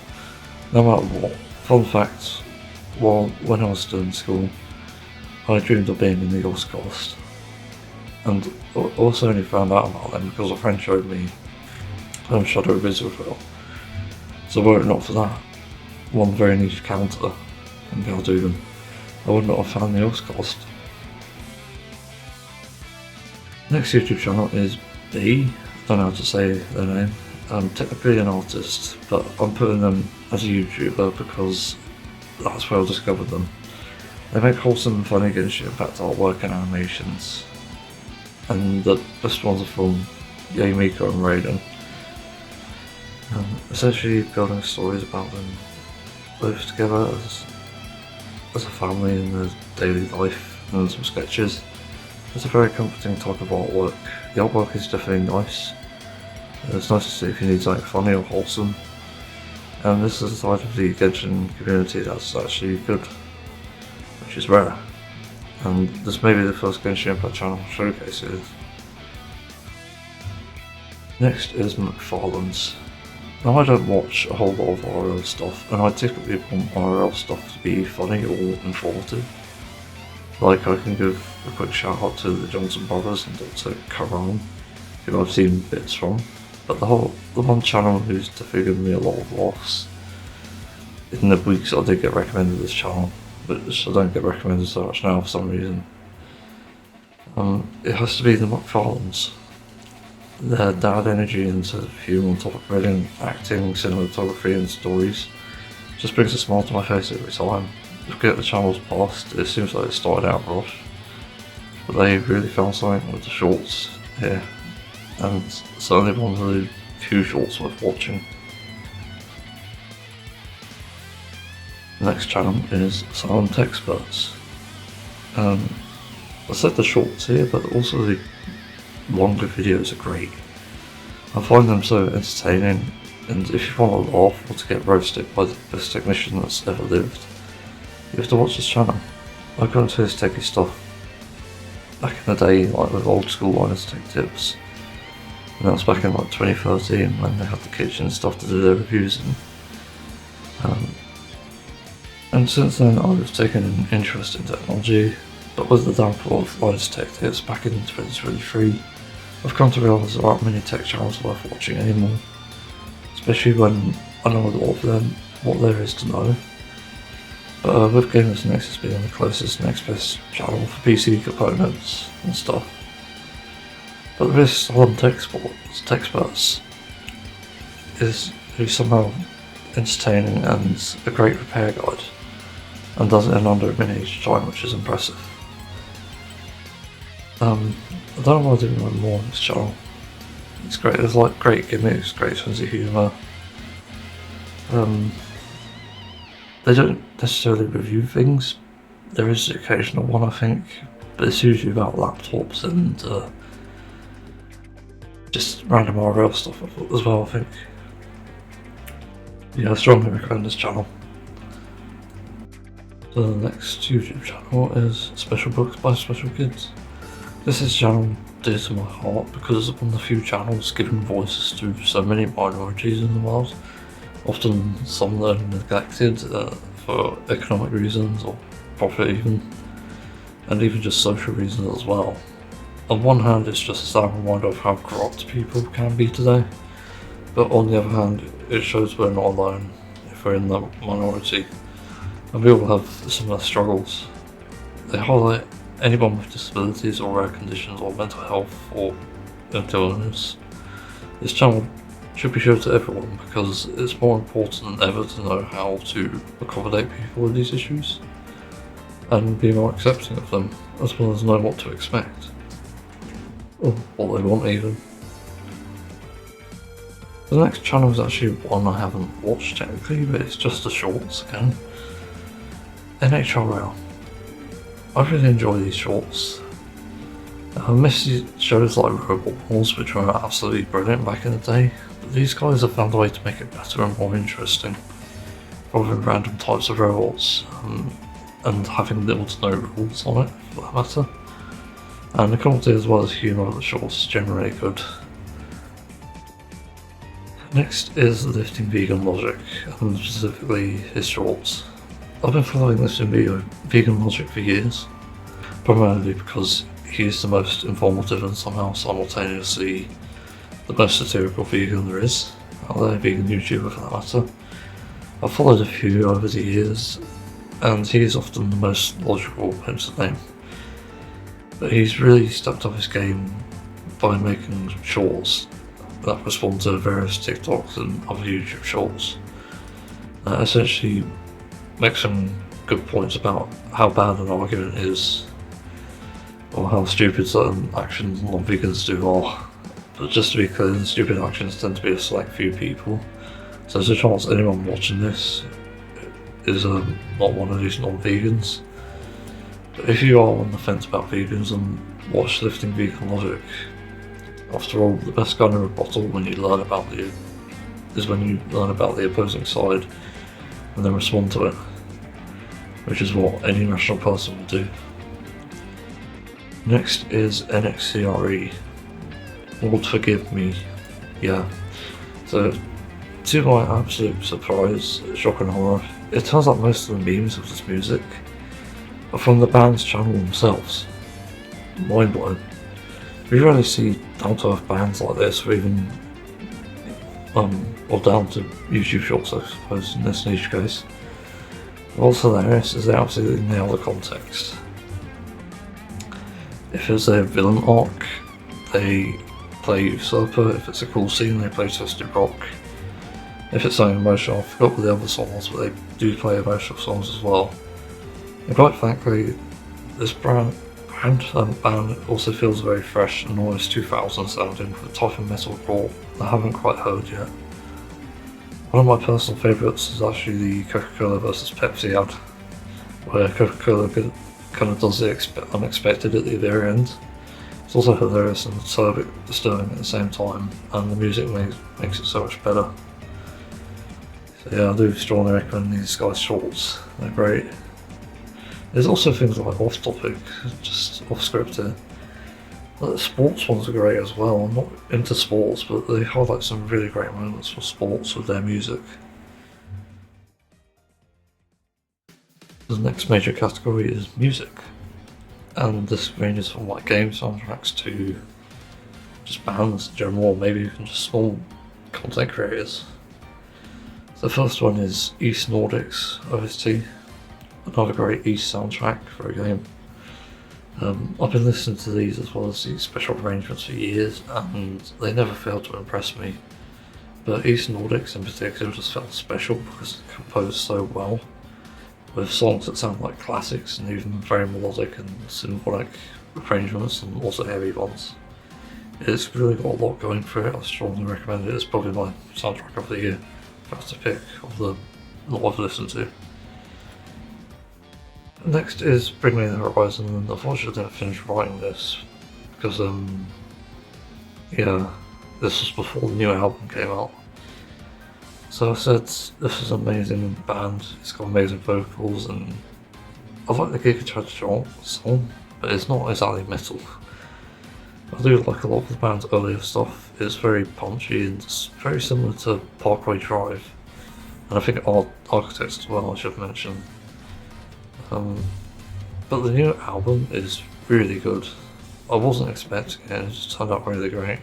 No matter what. Fun fact, when I was still in school, I dreamed of being in the Yours Cast. And also only found out about them because a friend showed me Shadow of Israel. So were it not for that one very niche counter in DELTARUNE, I would not have found the Oscast. Next YouTube channel is B. Don't know how to say their name. I'm technically an artist, but I'm putting them as a YouTuber because that's where I discovered them. They make wholesome and funny Genshin Impact artwork and animations, and the best ones are from Miko and Raiden. Essentially building stories about them both together as a family in their daily life, and some sketches. It's a very comforting type of artwork. The artwork is definitely nice. It's nice to see if you need something funny or wholesome. And this is a side of the Genshin community that's actually good, which is rare. And this may be the first Genshin Impact channel showcases. Next is McFarlane's. Now I don't watch a whole lot of RL stuff, and I typically want RL stuff to be funny or informative. Like I can give a quick shout out to the Johnson brothers and also Karan, who I've seen bits from, but the one channel who's definitely given me a lot of laughs in the weeks I did get recommended this channel, but I don't get recommended so much now for some reason. It has to be the McFarlanes. Their dad energy and sort of humour on top of brilliant acting, cinematography and stories just brings a smile to my face every time. Looking at the channel's past, it seems like it started out rough, but they really found something with the shorts here, and certainly one of the few shorts worth watching. The next channel is Silent Experts. I said the shorts here, but also the longer videos are great. I find them so entertaining, and if you want to laugh or to get roasted by the best technician that's ever lived, you have to watch this channel. I got into his techie stuff back in the day, like with old school Linus Tech Tips, and that was back in like 2013 when they had the Kijin stuff to do their reviews in. And since then I've taken an interest in technology, but with the downfall of Linus Tech Tips back in 2023, I've come to realise there aren't many tech channels worth watching anymore, especially when I know a lot of them, what there is to know. But with Gamers Nexus being the closest next best channel for PC components and stuff. But this Silent Experts is somehow entertaining and a great repair guide, and does it in under a minute each time, which is impressive. I don't know why I didn't know more on this channel. It's great, there's like great gimmicks, great sense of humour. They don't necessarily review things. There is the occasional one, I think, but it's usually about laptops and just random RL stuff as well, I think. Yeah, I strongly recommend this channel. So the next YouTube channel is Special Books by Special Kids. This is a channel dear to my heart because it's one of the few channels giving voices to so many minorities in the world, often some that are neglected for economic reasons or profit even, and even just social reasons as well. On one hand, it's just a sad reminder of how corrupt people can be today, but on the other hand, it shows we're not alone if we're in the minority, and we all have similar struggles. They highlight anyone with disabilities or rare conditions or mental health or mental illness. This channel should be shown to everyone because it's more important than ever to know how to accommodate people with these issues and be more accepting of them, as well as know what to expect. Or what they want even. The next channel is actually one I haven't watched technically, but it's just the shorts again. NHRL. I really enjoy these shorts. I miss these shows like Robot Wars, which were absolutely brilliant back in the day, but these guys have found a way to make it better and more interesting, rather than random types of robots, and having little to no rules on it, for that matter. And the comedy as well as humour of the shorts is generally good. Next is Lifting Vegan Logic, and specifically his shorts. I've been following Lifting Vegan Logic for years, primarily because he's the most informative and somehow simultaneously the most satirical vegan there is, out there, vegan YouTuber for that matter. I've followed a few over the years, and he is often the most logical, hence the name. But he's really stepped up his game by making shorts that respond to various TikToks and other YouTube shorts. Essentially make some good points about how bad an argument is, or how stupid certain actions non-vegans do are. But just to be clear, stupid actions tend to be a select few people, so there's a chance anyone watching this is not one of these non-vegans. But if you are on the fence about vegans, and watch Lifting Vegan Logic. After all, the best kind of rebuttal is when you learn about the opposing side and then respond to it, which is what any rational person would do. Next is NXCRE. Lord forgive me. Yeah. So, to my absolute surprise, shock and horror, it turns out most of the memes of this music are from the band's channel themselves. Mind blown. We rarely see down-to-earth bands like this, or even, or down to YouTube shorts, I suppose, in this niche case. What's hilarious is they absolutely nail the context. If it's a villain arc, they play Usurper. If it's a cool scene, they play Twisted Rock. If it's something emotional, I forgot what the other song was, but they do play emotional songs as well. And quite frankly, this band also feels very fresh and almost 2000 sounding, with a type of metalcore I haven't quite heard yet. One of my personal favourites is actually the Coca-Cola vs Pepsi ad, where Coca-Cola kind of does the unexpected at the very end. It's also hilarious and disturbing at the same time, and the music makes it so much better. So yeah, I do strongly recommend these guys' shorts, they're great. There's also things like off topic, just off script here. The sports ones are great as well. I'm not into sports, but they highlight some really great moments for sports with their music. The next major category is music, and this ranges from like game soundtracks to just bands in general, or maybe even just small content creators. So the first one is East Nordics OST. Another great East soundtrack for a game. I've been listening to these as well as these special arrangements for years, and they never fail to impress me. But East Nordics in particular just felt special because it's composed so well, with songs that sound like classics and even very melodic and symphonic arrangements, and also heavy ones. It's really got a lot going for it. I strongly recommend it. It's probably my soundtrack of the year if I had to pick of the lot I've listened to. Next is Bring Me the Horizon, and unfortunately I didn't finish writing this because this was before the new album came out. So I said this is an amazing band, it's got amazing vocals, and I like the Giga Chad song, but it's not exactly metal. I do like a lot of the band's earlier stuff. It's very punchy and it's very similar to Parkway Drive. And I think Architects as well, I should mention. But the new album is really good. I wasn't expecting it, it just turned out really great.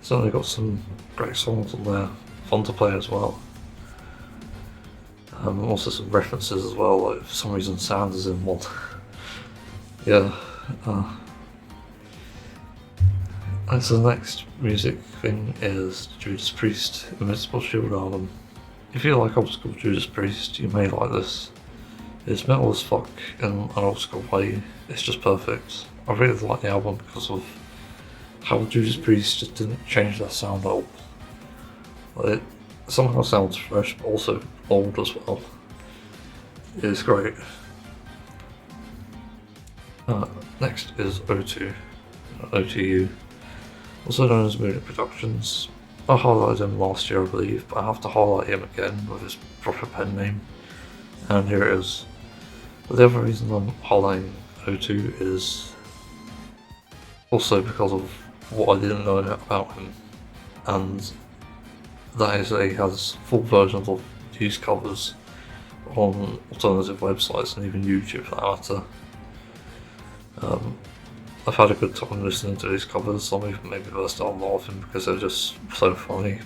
Certainly got some great songs on there, fun to play as well. Also some references as well, like for some reason Sound is in one. Yeah. And so the next music thing is Judas Priest Invincible Shield album. If you like old school Judas Priest, you may like this. It's metal as fuck in an old school way, it's just perfect. I really like the album because of how Judas Priest just didn't change their sound at all. It somehow sounds fresh, but also old as well. It's great. Next is O2, OTU, also known as Munich Productions. I highlighted him last year, I believe, but I have to highlight him again with his proper pen name, and here it is. But the other reason I'm highlighting O2 is also because of what I didn't know about him, and that is that he has full versions of these covers on alternative websites and even YouTube for that matter. I've had a good time listening to these covers. Some even maybe burst out laughing because they're just so funny,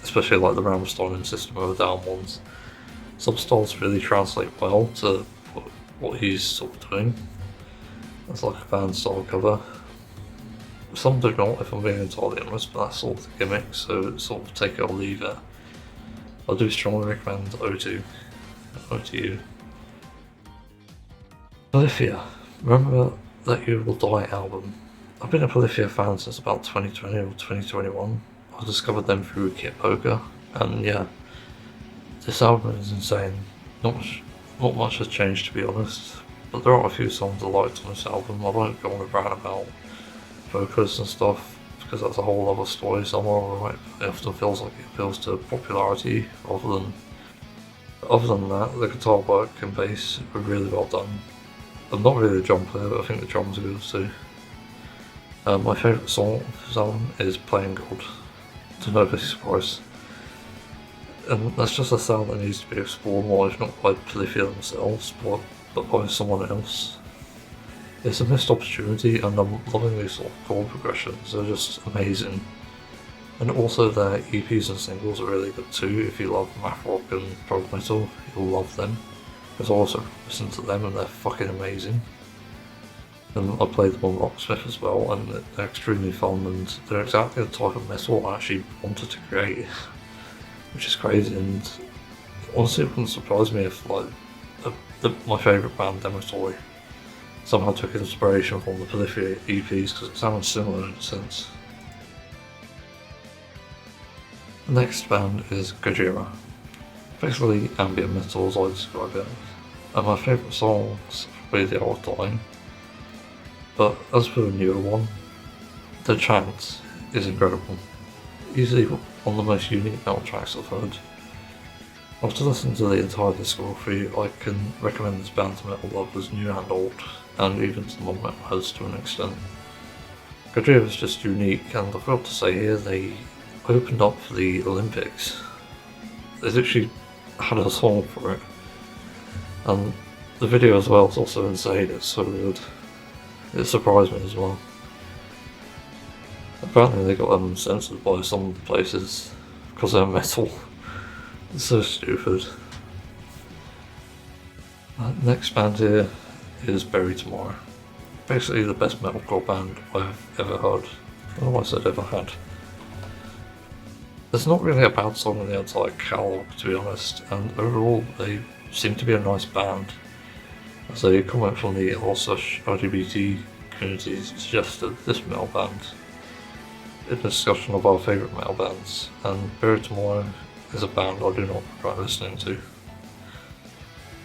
especially like the Rammstein and System of a Down ones. Some styles really translate well to what he's sort of doing. It's like a band style cover. Some do not, if I'm being entirely honest, but that's sort of the gimmick, so sort of take it or leave it. I do strongly recommend O2. Polyphia. Remember That You Will Die album. I've been a Polyphia fan since about 2020 or 2021. I discovered them through Kit Poker, and yeah, this album is insane. Not much has changed, to be honest, but there are a few songs I liked on this album. I won't go on a rant about vocals and stuff because that's a whole other story somewhere, right? It often feels like it appeals to popularity rather than. Other than that, the guitar work and bass were really well done. I'm not really a drum player, but I think the drums are good too. My favourite song of this album is Playing God, to no big surprise. And that's just a sound that needs to be explored more, if not by Polyphia themselves, but by someone else. It's a missed opportunity, and I'm loving these sort of chord progressions, they're just amazing. And also their EPs and singles are really good too. If you love math rock and prog metal, you'll love them. Because I also listen to them and they're fucking amazing. And I played them on Rocksmith as well, and they're extremely fun, and they're exactly the type of metal I actually wanted to create, which is crazy. And honestly, it wouldn't surprise me if like my favourite band, Demotory, somehow took inspiration from the Polyphia EPs because it sounds similar in a sense. The next band is Gojira. Basically ambient metal as I describe it, and my favourite songs are really the old time. But as for the newer one, the chant is incredible. Easily one of the most unique metal tracks I've heard. After listening to the entire discography, I can recommend this band to metal lovers new and old, and even to non-metal heads to an extent. Gojira is just unique, and I forgot to say here, they opened up for the Olympics. They literally had a song for it, and the video as well is also insane. It's so good. It surprised me as well. Apparently they got them censored by some places because they're metal. It's so stupid. Next band here is Bury Tomorrow. Basically the best metalcore band I've ever heard. Or I said ever had. There's not really a bad song in the entire catalogue, to be honest, and overall they seem to be a nice band. As a comment from the LGBT community suggested this metal band in a discussion of our favourite metal bands, and Bury Tomorrow is a band I do not regret listening to.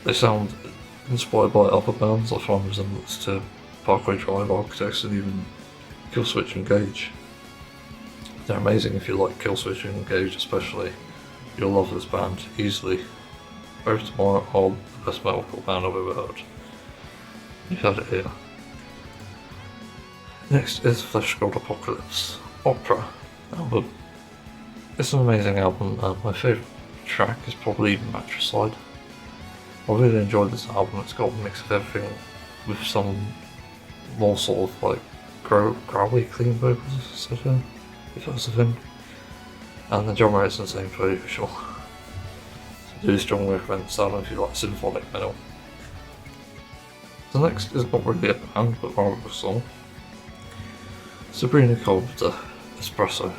They sound inspired by other bands I find resemblance to Parkway Drive, Architects, and even Killswitch Engage. They're amazing if you like Killswitch and Engage especially. You'll love this band easily. Bury Tomorrow are the best metalcore band I've ever heard. You've had it here. Next is Flesh God Apocalypse Opera album. It's an amazing album, and my favourite track is probably Matricide. I really enjoyed this album. It's got a mix of everything with some more sort of like growly clean vocals, etc. If that's a thing. And the genre is insane for sure. So do strongly recommend this album if you like symphonic metal. The next is not really a band, but rather a song. Sabrina Carpenter, Espresso.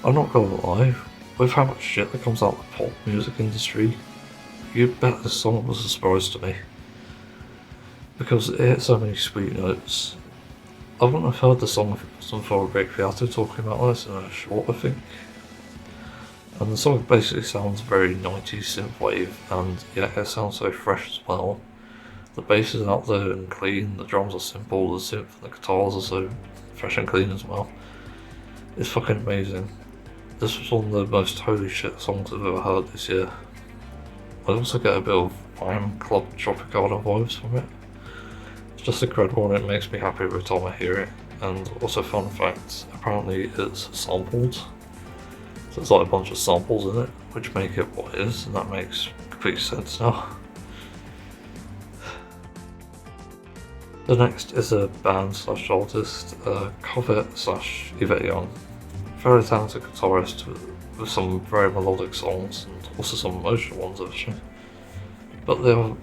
I'm not gonna lie, with how much shit that comes out of the pop music industry, you bet this song was a surprise to me. Because it hit so many sweet notes. I wouldn't have heard the song if it wasn't for Rick Beato talking about this in a short, I think. And the song basically sounds very 90s synthwave, and yeah, it sounds so fresh as well. The bass is out there and clean, the drums are simple, the synth and the guitars are so fresh and clean as well. It's fucking amazing. This was one of the most holy shit songs I've ever heard this year. I also get a bit of Wham Club Tropicana vibes from it. It's just incredible and it makes me happy every time I hear it. And also fun fact, apparently it's sampled. So there's like a bunch of samples in it, which make it what it is, and that makes complete sense now. The next is a band slash artist, Covet slash Yvette Young. Very talented guitarist with some very melodic songs and also some emotional ones actually. But the other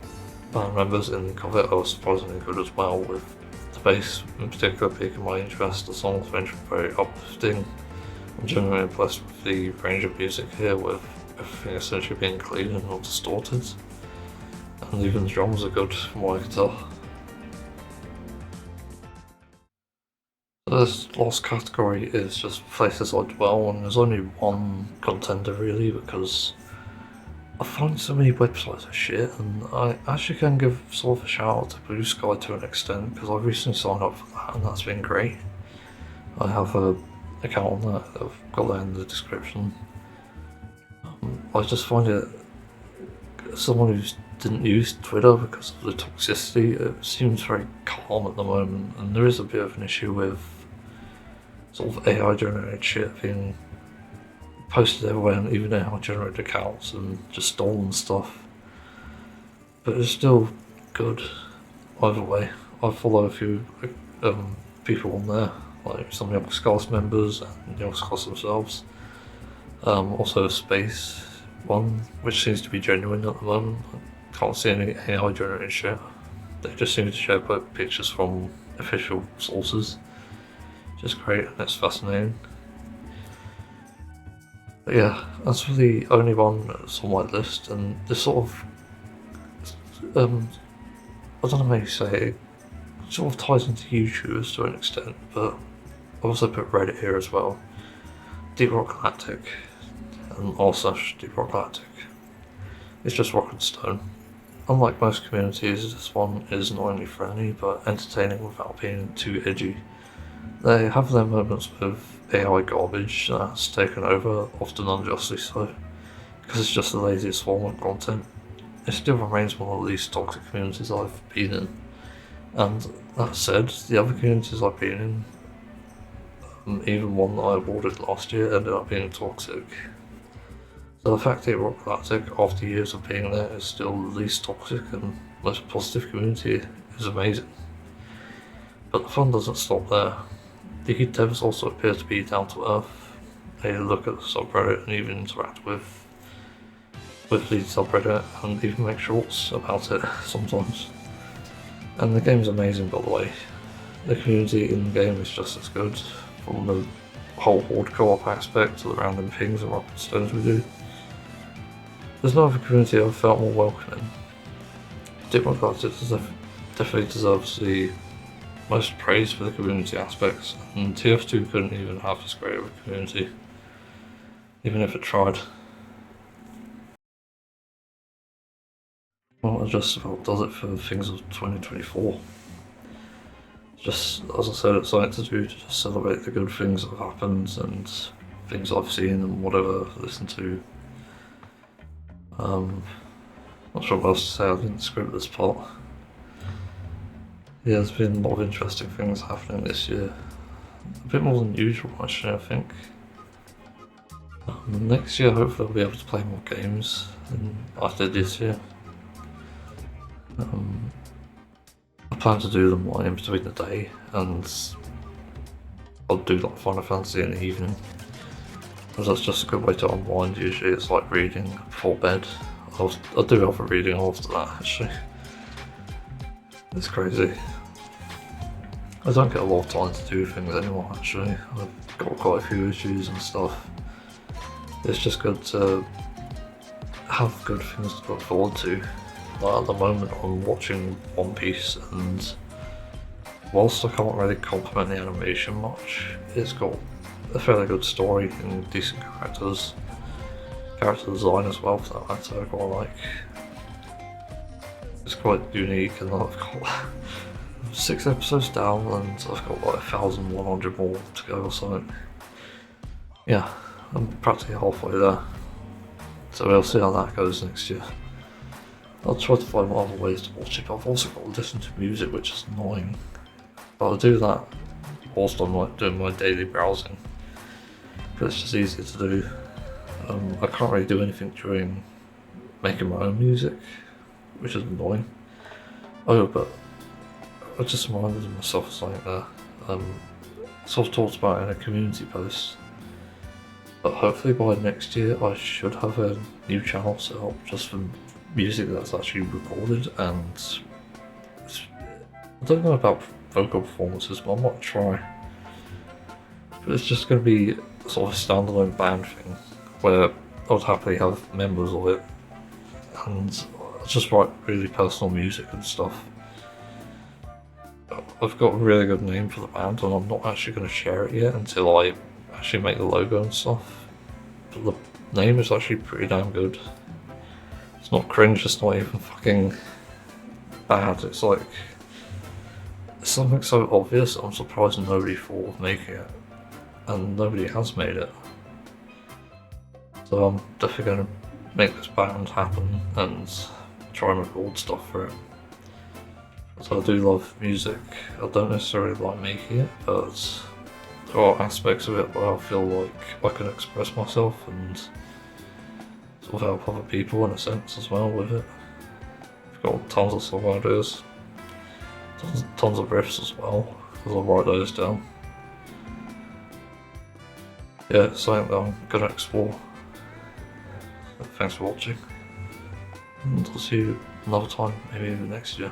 band members in Covet are surprisingly good as well, with the bass in particular piquing my interest. The songs range from very uplifting. I'm genuinely impressed with the range of music here, with everything essentially being clean and not distorted. And even the drums are good from what I can tell. This last category is just places I dwell, and there's only one contender really, because I find so many websites are shit, and I actually can give sort of a shout out to Blue Sky to an extent, because I recently signed up for that and that's been great. I have a account on that, I've got that in the description. I just find it, someone who didn't use Twitter because of the toxicity, it seems very calm at the moment, and there is a bit of an issue with sort of AI generated shit being posted everywhere, and even AI generated accounts and just stolen stuff. But it's still good either way. I follow a few people on there, like some Young Scars members and Young Scars themselves. Also Space one, which seems to be genuine at the moment. I can't see any AI generated shit. They just seem to share pictures from official sources. Just great, and it's fascinating. But yeah, that's for the only one that's on my list, and this sort of, I don't know how you say it sort of ties into YouTubers to an extent, but I've also put Reddit here as well. Deep Rock Galactic, and r/Deep Rock Galactic. It's just rock and stone. Unlike most communities, this one is not only friendly, but entertaining without being too edgy. They have their moments with AI garbage that's taken over, often unjustly so, because it's just the laziest form of content. It still remains one of the least toxic communities I've been in. And that said, the other communities I've been in, even one that I awarded last year, ended up being toxic. So the fact that Rock Galactic, after years of being there, is still the least toxic and most positive community is amazing. But the fun doesn't stop there. The devs also appear to be down to earth. They look at the subreddit and even interact with the subreddit and even make shorts about it sometimes. And the game's amazing, by the way. The community in the game is just as good, from the whole horde co-op aspect to the random pings and rocket stones we do. There's no other community I've felt more welcoming. Deep Rock Galactic definitely deserves the most praise for the community aspects, and TF2 couldn't even have this great of a community, even if it tried. Well, that just about does it for things of 2024. Just, as I said, it's something to do to just celebrate the good things that have happened and things I've seen and whatever I've listened to. Not sure what else to say, I didn't script this part. Yeah, there's been a lot of interesting things happening this year. A bit more than usual, actually, I think. Next year, hopefully, I'll be able to play more games than I did this year. I plan to do them in between the day, and I'll do like Final Fantasy in the evening. Because that's just a good way to unwind. Usually, it's like reading before bed. I'll do other reading after that, actually. It's crazy. I don't get a lot of time to do things anymore, actually. I've got quite a few issues and stuff. It's just good to have good things to look forward to. Like at the moment I'm watching One Piece, and whilst I can't really compliment the animation much, it's got a fairly good story and decent characters. Character design as well, for that matter, I quite like. It's quite unique, and I've got 6 episodes down and I've got like 1,100 more to go or something. Yeah, I'm practically halfway there. So we'll see how that goes next year. I'll try to find other ways to watch it, but I've also got to listen to music, which is annoying. But I'll do that whilst I'm like doing my daily browsing. But it's just easier to do. I can't really do anything during making my own music, which is annoying. Oh, but I just reminded myself of something there. Sort of talked about it in a community post. But hopefully by next year I should have a new channel set up just for music that's actually recorded, and I don't know about vocal performances, but I might try. But it's just going to be sort of a standalone band thing where I would happily have members of it, and just write really personal music and stuff. I've got a really good name for the band, and I'm not actually going to share it yet until I actually make the logo and stuff. But the name is actually pretty damn good. It's not cringe, it's not even fucking bad. It's like it's something so obvious, I'm surprised nobody thought of making it, and nobody has made it. So I'm definitely going to make this band happen and try and record stuff for it. So I do love music. I don't necessarily like making it, but there are aspects of it where I feel like I can express myself and sort of help other people in a sense as well with it. I've got tons of song ideas, tons of riffs as well, because I'll write those down. Yeah, it's something that I'm going to explore. So thanks for watching, and I'll see you another time, maybe even next year.